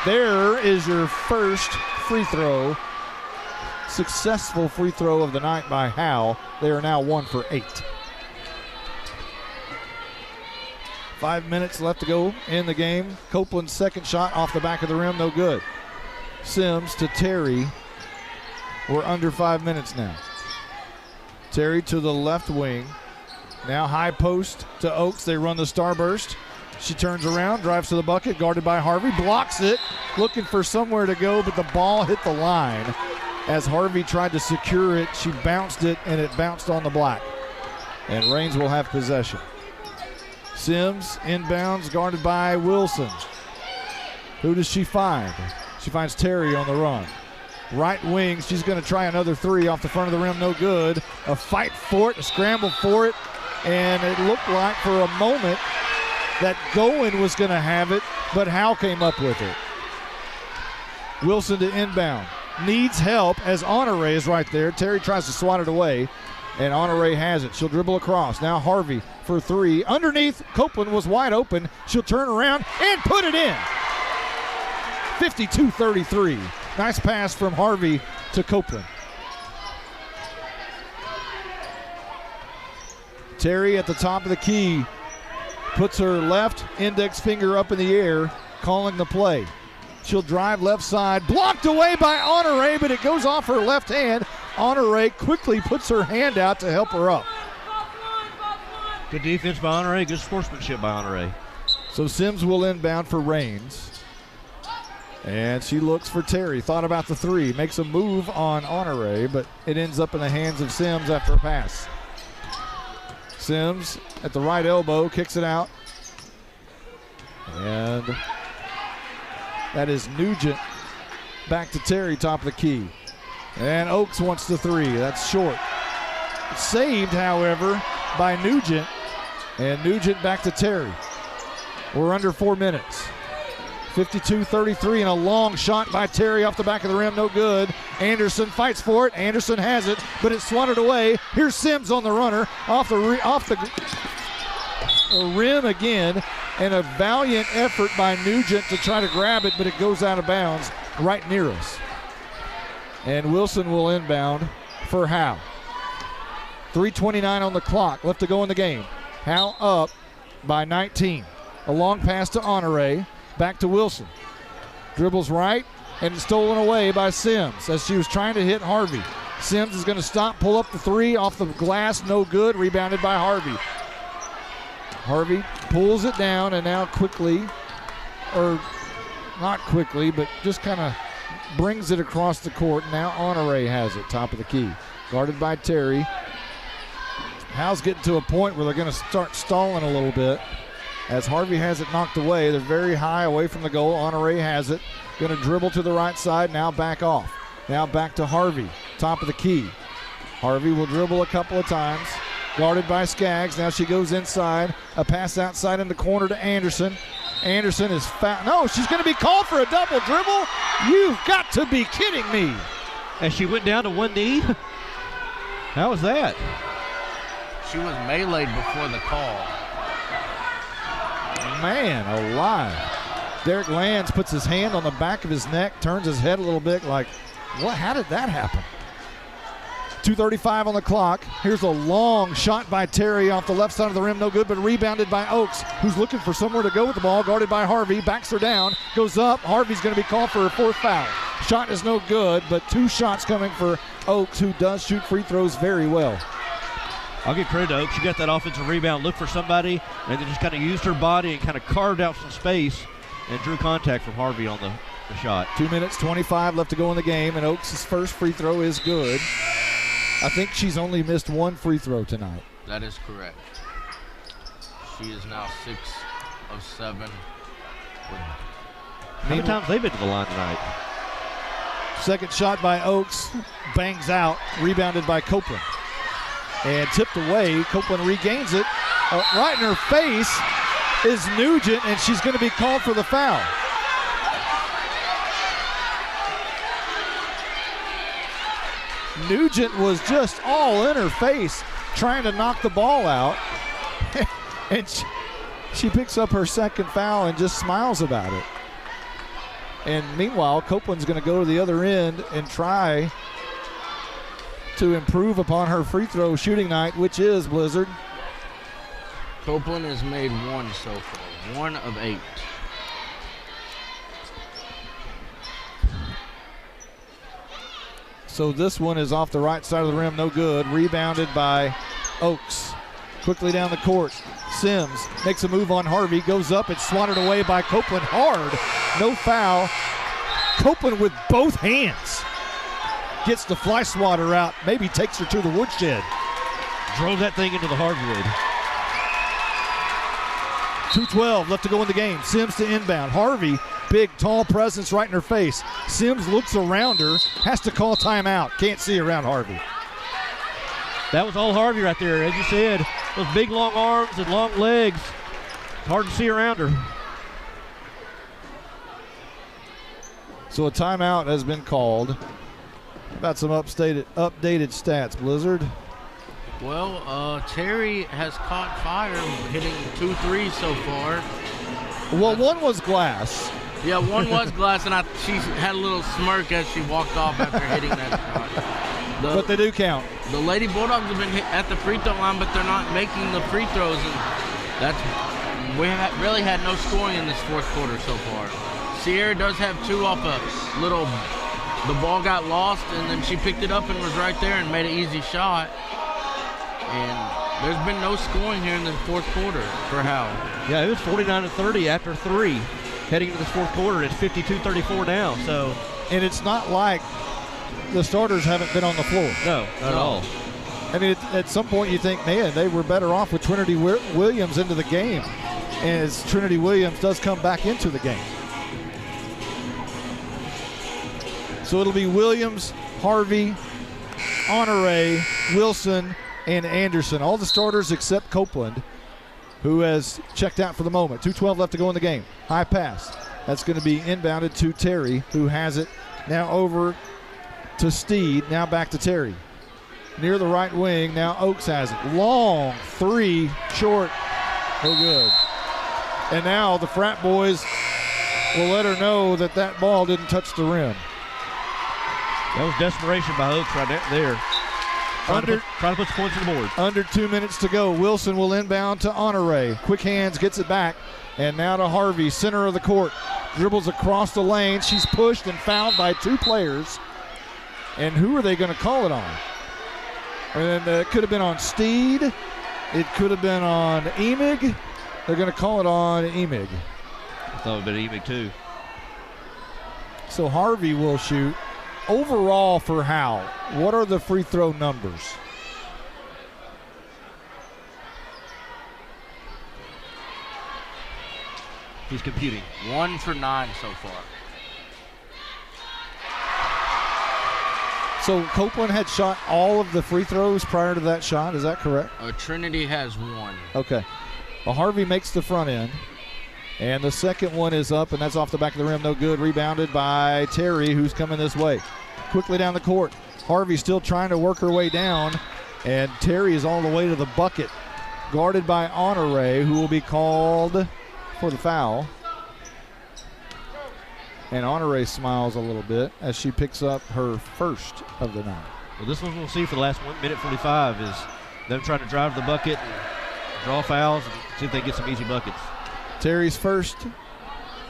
There is your first free throw. Successful free throw of the night by Howe. They are now 1 for 8. 5 minutes left to go in the game. Copeland's second shot off the back of the rim, no good. Sims to Terry. We're under 5 minutes now. Terry to the left wing. Now high post to Oaks. They run the starburst. She turns around, drives to the bucket, guarded by Harvey, blocks it, looking for somewhere to go, but the ball hit the line. As Harvey tried to secure it, she bounced it, and it bounced on the black. And Rains will have possession. Sims inbounds, guarded by Wilson. Who does she find? She finds Terry on the run. Right wing, she's going to try another 3 off the front of the rim, no good. A fight for it, a scramble for it, and it looked like for a moment that Goen was going to have it, but Howe came up with it. Wilson to inbound. Needs help as Honore is right there. Terry tries to swat it away, and Honore has it. She'll dribble across. Now Harvey for 3. Underneath, Copeland was wide open. She'll turn around and put it in. 52-33. Nice pass from Harvey to Copeland. Terry at the top of the key puts her left index finger up in the air, calling the play. She'll drive left side, blocked away by Honore, but it goes off her left hand. Honore quickly puts her hand out to help her up. Good defense by Honore. Good sportsmanship by Honore. So Sims will inbound for Rains. And she looks for Terry. Thought about the three. Makes a move on Honore, but it ends up in the hands of Sims after a pass. Sims at the right elbow, kicks it out. And that is Nugent. Back to Terry, top of the key. And Oaks wants the three. That's short. Saved, however, by Nugent. And Nugent back to Terry. We're under 4 minutes. 52-33 and a long shot by Terry off the back of the rim, no good. Anderson fights for it. Anderson has it, but it's swatted away. Here's Sims on the runner, off the rim again, and a valiant effort by Nugent to try to grab it, but it goes out of bounds right near us. And Wilson will inbound for Howe. 3:29 on the clock, left to go in the game. Howe up by 19. A long pass to Honore. Back to Wilson. Dribbles right and stolen away by Sims as she was trying to hit Harvey. Sims is going to stop, pull up the three off the glass, no good. Rebounded by Harvey. Harvey pulls it down and now quickly, or not quickly, but just kind of brings it across the court. Now Honore has it, top of the key. Guarded by Terry. Howe's getting to a point where they're going to start stalling a little bit. As Harvey has it knocked away, they're very high away from the goal. Honore has it. Going to dribble to the right side, now back off. Now back to Harvey, top of the key. Harvey will dribble a couple of times. Guarded by Skaggs. Now she goes inside. A pass outside in the corner to Anderson. Anderson is fouled. No, she's going to be called for a double dribble. You've got to be kidding me. And she went down to one knee. How was that? She was meleeed before the call. Man alive. Derek Lands puts his hand on the back of his neck, turns his head a little bit like, what? How did that happen? 2:35 on the clock. Here's a long shot by Terry off the left side of the rim, no good, but rebounded by Oaks, who's looking for somewhere to go with the ball, guarded by Harvey, backs her down, goes up. Harvey's going to be called for her fourth foul. Shot is no good, but two shots coming for Oaks, who does shoot free throws very well. I'll give credit to Oaks. She got that offensive rebound, looked for somebody, and then just kind of used her body and kind of carved out some space and drew contact from Harvey on the shot. 2 minutes, 25 left to go in the game, and Oaks' first free throw is good. I think she's only missed one free throw tonight. That is correct. She is now 6 of 7. How many times they've been to the line tonight? Second shot by Oaks, bangs out, rebounded by Copeland. And tipped away. Copeland regains it. Right in her face is Nugent, and she's going to be called for the foul. Nugent was just all in her face trying to knock the ball out. And she picks up her second foul and just smiles about it. And meanwhile, Copeland's going to go to the other end and try to improve upon her free throw shooting night, which is, Blizzard? Copeland has made one so far, 1 of 8. So this one is off the right side of the rim, no good. Rebounded by Oaks. Quickly down the court. Sims makes a move on Harvey, goes up, it's swatted away by Copeland hard. No foul. Copeland with both hands gets the fly swatter out, maybe takes her to the woodshed. Drove that thing into the hardwood. 2:12 left to go in the game. Sims to inbound. Harvey, big, tall presence right in her face. Sims looks around her, has to call timeout. Can't see around Harvey. That was all Harvey right there. As you said, those big, long arms and long legs. It's hard to see around her. So a timeout has been called. About some updated stats, Blizzard. Well, Terry has caught fire, hitting 2 threes so far. Well, one was glass. Yeah, one was glass, and she had a little smirk as she walked off after hitting that shot. But they do count. The Lady Bulldogs have been hit at the free throw line, but they're not making the free throws, and we really had no scoring in this fourth quarter so far. Sierra does have 2 off a little. The ball got lost, and then she picked it up and was right there and made an easy shot. And There's been no scoring here in the fourth quarter for Howe. Yeah, it was 49-30 after 3. Heading into this fourth quarter, it's 52-34 now. So, and it's not like the starters haven't been on the floor. No, not at all. I mean, at some point you think, man, they were better off with Trinity Williams into the game, as Trinity Williams does come back into the game. So it'll be Williams, Harvey, Honore, Wilson, and Anderson. All the starters except Copeland, who has checked out for the moment. 2:12 left to go in the game. High pass. That's going to be inbounded to Terry, who has it now over to Steed. Now back to Terry. Near the right wing, now Oaks has it. Long three, short, no good. And now the frat boys will let her know that that ball didn't touch the rim. That was desperation by Oaks right there. Trying to put some points on the board. Under 2 minutes to go. Wilson will inbound to Honore. Quick hands, gets it back. And now to Harvey, center of the court. Dribbles across the lane. She's pushed and fouled by 2 players. And who are they going to call it on? And it could have been on Steed. It could have been on Emig. They're going to call it on Emig. I thought it would have been Emig too. So Harvey will shoot. Overall for Howe, what are the free throw numbers? He's computing. 1 for 9 so far. So Copeland had shot all of the free throws prior to that shot, is that correct? Trinity has 1. Okay. Well, Harvey makes the front end. And the second one is up, and that's off the back of the rim. No good. Rebounded by Terry, who's coming this way. Quickly down the court. Harvey still trying to work her way down, and Terry is all the way to the bucket. Guarded by Honore, who will be called for the foul. And Honore smiles a little bit as she picks up her first of the night. Well, this one we'll see for the last 1 minute 45 is them trying to drive the bucket, and draw fouls, and see if they get some easy buckets. Terry's first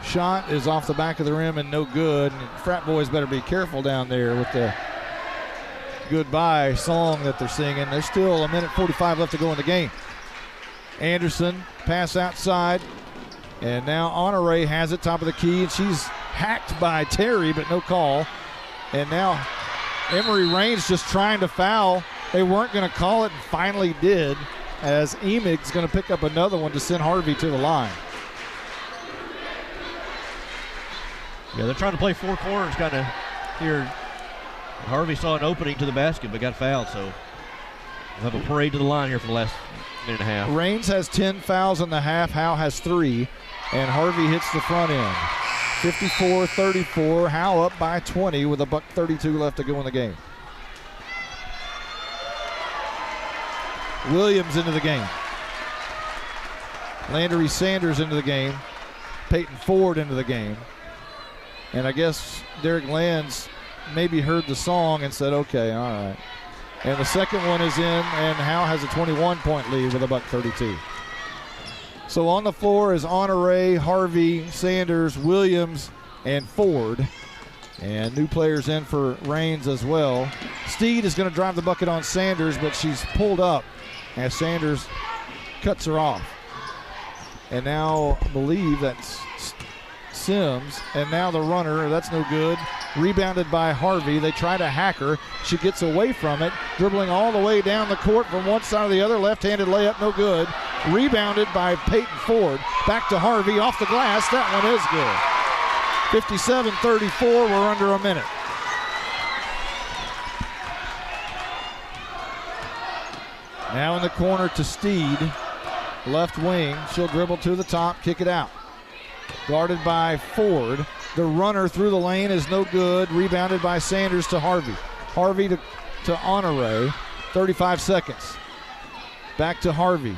shot is off the back of the rim and no good. And frat boys better be careful down there with the goodbye song that they're singing. There's still 1 minute 45 left to go in the game. Anderson, pass outside. And now Honore has it, top of the key, and she's hacked by Terry, but no call. And now Emory Rains just trying to foul. They weren't going to call it and finally did, as Emig's going to pick up another one to send Harvey to the line. Yeah, they're trying to play 4 corners kind of here. Harvey saw an opening to the basket but got fouled, so we'll have a parade to the line here for the last minute and a half. Rains has 10 fouls in the half. Howe has 3, and Harvey hits the front end. 54-34. Howe up by 20 with $1:32 left to go in the game. Williams into the game. Landry Sanders into the game. Peyton Ford into the game. And I guess Derek Lands maybe heard the song and said, okay, all right. And the second one is in, and Howe has a 21-point lead with $1:32. So on the floor is Honore, Harvey, Sanders, Williams, and Ford. And new players in for Rains as well. Steed is going to drive the bucket on Sanders, but she's pulled up as Sanders cuts her off. And now I believe that's Sims, and now the runner, that's no good. Rebounded by Harvey. They try to hack her. She gets away from it, dribbling all the way down the court from one side to the other. Left-handed layup, no good. Rebounded by Peyton Ford. Back to Harvey, off the glass. That one is good. 57-34, we're under a minute. Now in the corner to Steed. Left wing, she'll dribble to the top, kick it out. Guarded by Ford. The runner through the lane is no good. Rebounded by Sanders to Harvey. Harvey to Honore. 35 seconds. Back to Harvey.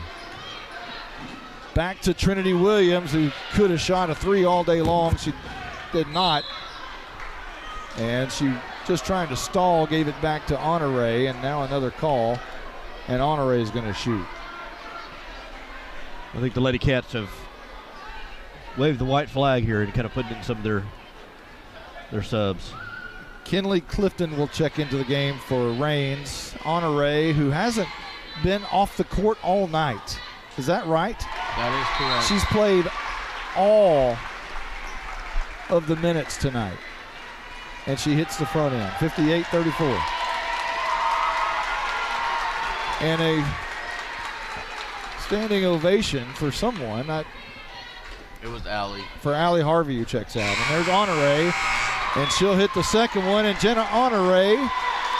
Back to Trinity Williams, who could have shot a 3 all day long. She did not. And she just trying to stall, gave it back to Honore, and now another call. And Honore is going to shoot. I think the Lady Cats have waved the white flag here and kind of put in some of their subs. Kinley Clifton will check into the game for Rains. Honore, who hasn't been off the court all night. Is that right? That is correct. She's played all of the minutes tonight. And she hits the front end, 58-34. And a standing ovation for someone. It was Allie. For Allie Harvey, who checks out. And there's Honore, and she'll hit the second one, and Jenna Honore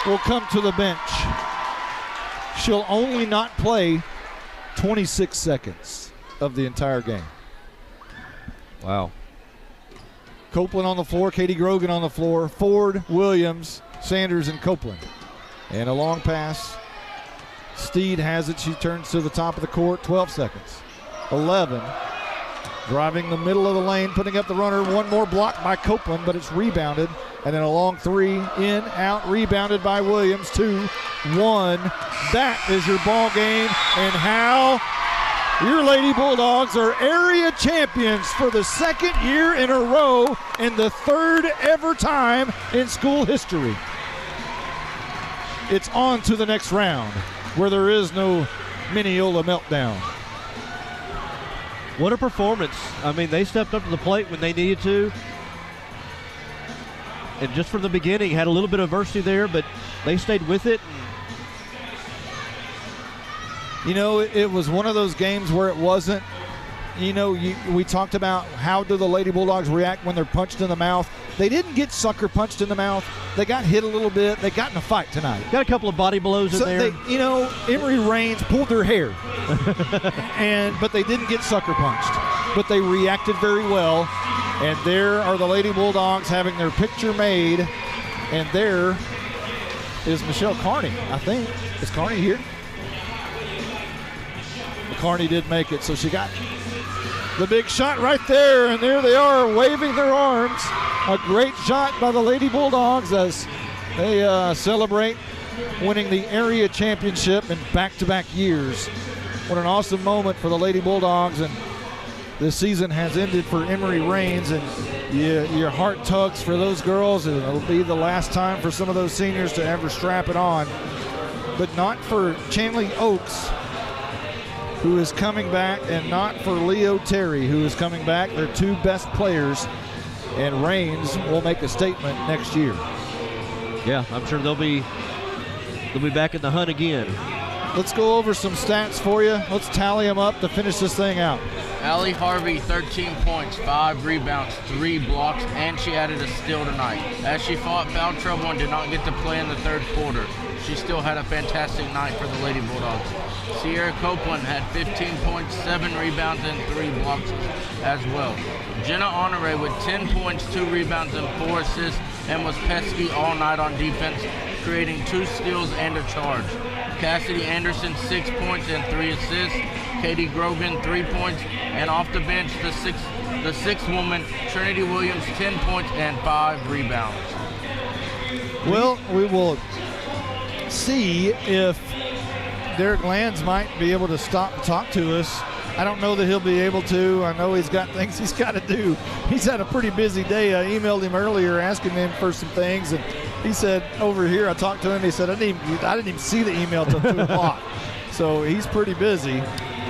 will come to the bench. She'll only not play 26 seconds of the entire game. Wow. Copeland on the floor, Katie Grogan on the floor, Ford, Williams, Sanders, and Copeland. And a long pass. Steed has it. She turns to the top of the court, 12 seconds. 11. Driving the middle of the lane, putting up the runner. One more block by Copeland, but it's rebounded. And then a long three, in, out, rebounded by Williams. 2-1. That is your ball game. And Howe, your Lady Bulldogs are area champions for the second year in a row and the third ever time in school history. It's on to the next round where there is no Mineola meltdown. What a performance. I mean, they stepped up to the plate when they needed to. And just from the beginning, had a little bit of adversity there, but they stayed with it. You know, it was one of those games where it wasn't, we talked about how do the Lady Bulldogs react when they're punched in the mouth. They didn't get sucker punched in the mouth. They got hit a little bit. They got in a fight tonight. Got a couple of body blows in there. Emory Rains pulled her hair, but they didn't get sucker punched. But they reacted very well. And there are the Lady Bulldogs having their picture made. And there is Michelle Carney, I think. Is Carney here? Carney did make it, so she got the big shot right there, and there they are waving their arms. A great shot by the Lady Bulldogs as they celebrate winning the area championship in back-to-back years. What an awesome moment for the Lady Bulldogs, and this season has ended for Emory Rains, and your heart tugs for those girls, and it'll be the last time for some of those seniors to ever strap it on. But not for Chanley Oaks, who is coming back, and not for Leo Terry, who is coming back. They're two best players, and Rains will make a statement next year. Yeah, I'm sure they'll be back in the hunt again. Let's go over some stats for you. Let's tally them up to finish this thing out. Allie Harvey, 13 points, 5 rebounds, 3 blocks, and she added a steal tonight. As she fought foul trouble and did not get to play in the third quarter, she still had a fantastic night for the Lady Bulldogs. Sierra Copeland had 15 points, 7 rebounds, and 3 blocks as well. Jenna Honore with 10 points, 2 rebounds, and 4 assists, and was pesky all night on defense, creating 2 steals and a charge. Cassidy Anderson, 6 points and 3 assists. Katie Grogan, 3 points, and off the bench, the sixth woman, Trinity Williams, 10 points and 5 rebounds. Well, we will see if Derek Lands might be able to stop and talk to us. I don't know that he'll be able to. I know he's got things he's got to do. He's had a pretty busy day. I emailed him earlier asking him for some things, and he said over here, I talked to him, he said, I didn't even see the email till 2 o'clock. So he's pretty busy.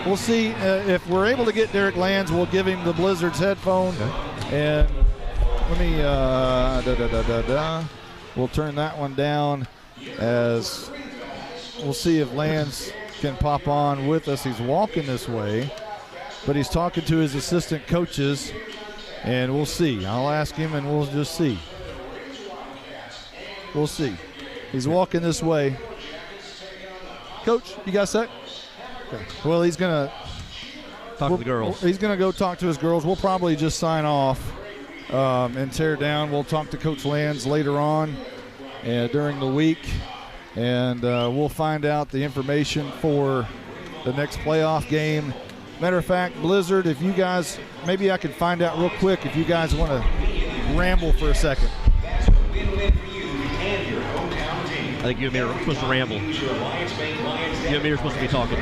We'll see if we're able to get Derek Lands. We'll give him the Blizzard's headphone. Okay. And let me, we'll turn that one down as we'll see if Lands can pop on with us. He's walking this way, but he's talking to his assistant coaches, and we'll see. I'll ask him, and we'll just see. We'll see. He's walking this way. Coach, you got a sec? Okay. Well, he's going to talk to the girls. He's going to go talk to his girls. We'll probably just sign off and tear down. We'll talk to Coach Lands later on during the week, and we'll find out the information for the next playoff game. Matter of fact, Blizzard, if you guys, maybe I could find out real quick if you guys want to ramble for a second. I think you and me are supposed to ramble. You and me are supposed to be talking.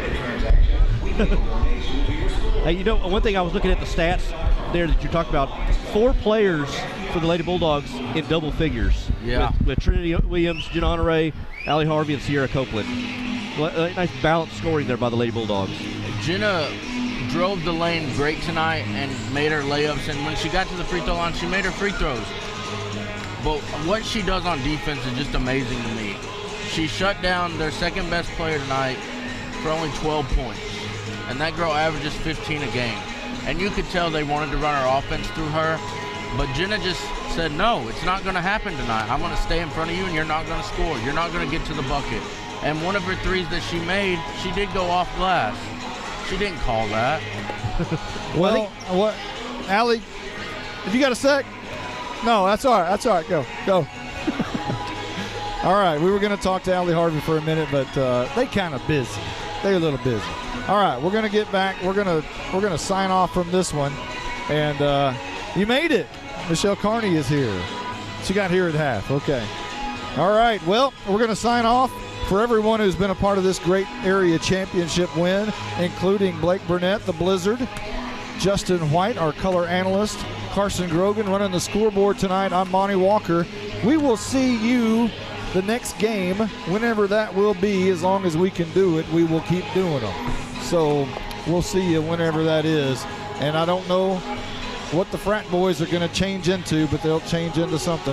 Hey, you know, one thing I was looking at the stats there that you talked about, 4 players for the Lady Bulldogs in double figures. Yeah. With Trinity Williams, Jen Honore, Allie Harvey, and Sierra Copeland. Nice balanced scoring there by the Lady Bulldogs. Jenna drove the lane great tonight and made her layups, and when she got to the free throw line, she made her free throws. But what she does on defense is just amazing to me. She shut down their second best player tonight for only 12 points, and that girl averages 15 a game. And you could tell they wanted to run our offense through her, but Jenna just said, no, it's not going to happen tonight. I'm going to stay in front of you, and you're not going to score. You're not going to get to the bucket. And one of her threes that she made, she did go off glass. She didn't call that. Well, what, Allie, if you got a sec? No, that's all right. That's all right. Go. All right, we were going to talk to Allie Harvey for a minute, but they kind of busy. They're a little busy. All right, we're going to get back. We're going to sign off from this one, and you made it. Michelle Carney is here. She got here at half. Okay. All right. Well, we're going to sign off. For everyone who's been a part of this great area championship win, including Blake Burnett, the Blizzard, Justin White, our color analyst, Carson Grogan running the scoreboard tonight, I'm Monty Walker. We will see you the next game, whenever that will be. As long as we can do it, we will keep doing them. So we'll see you whenever that is. And I don't know what the frat boys are going to change into, but they'll change into something.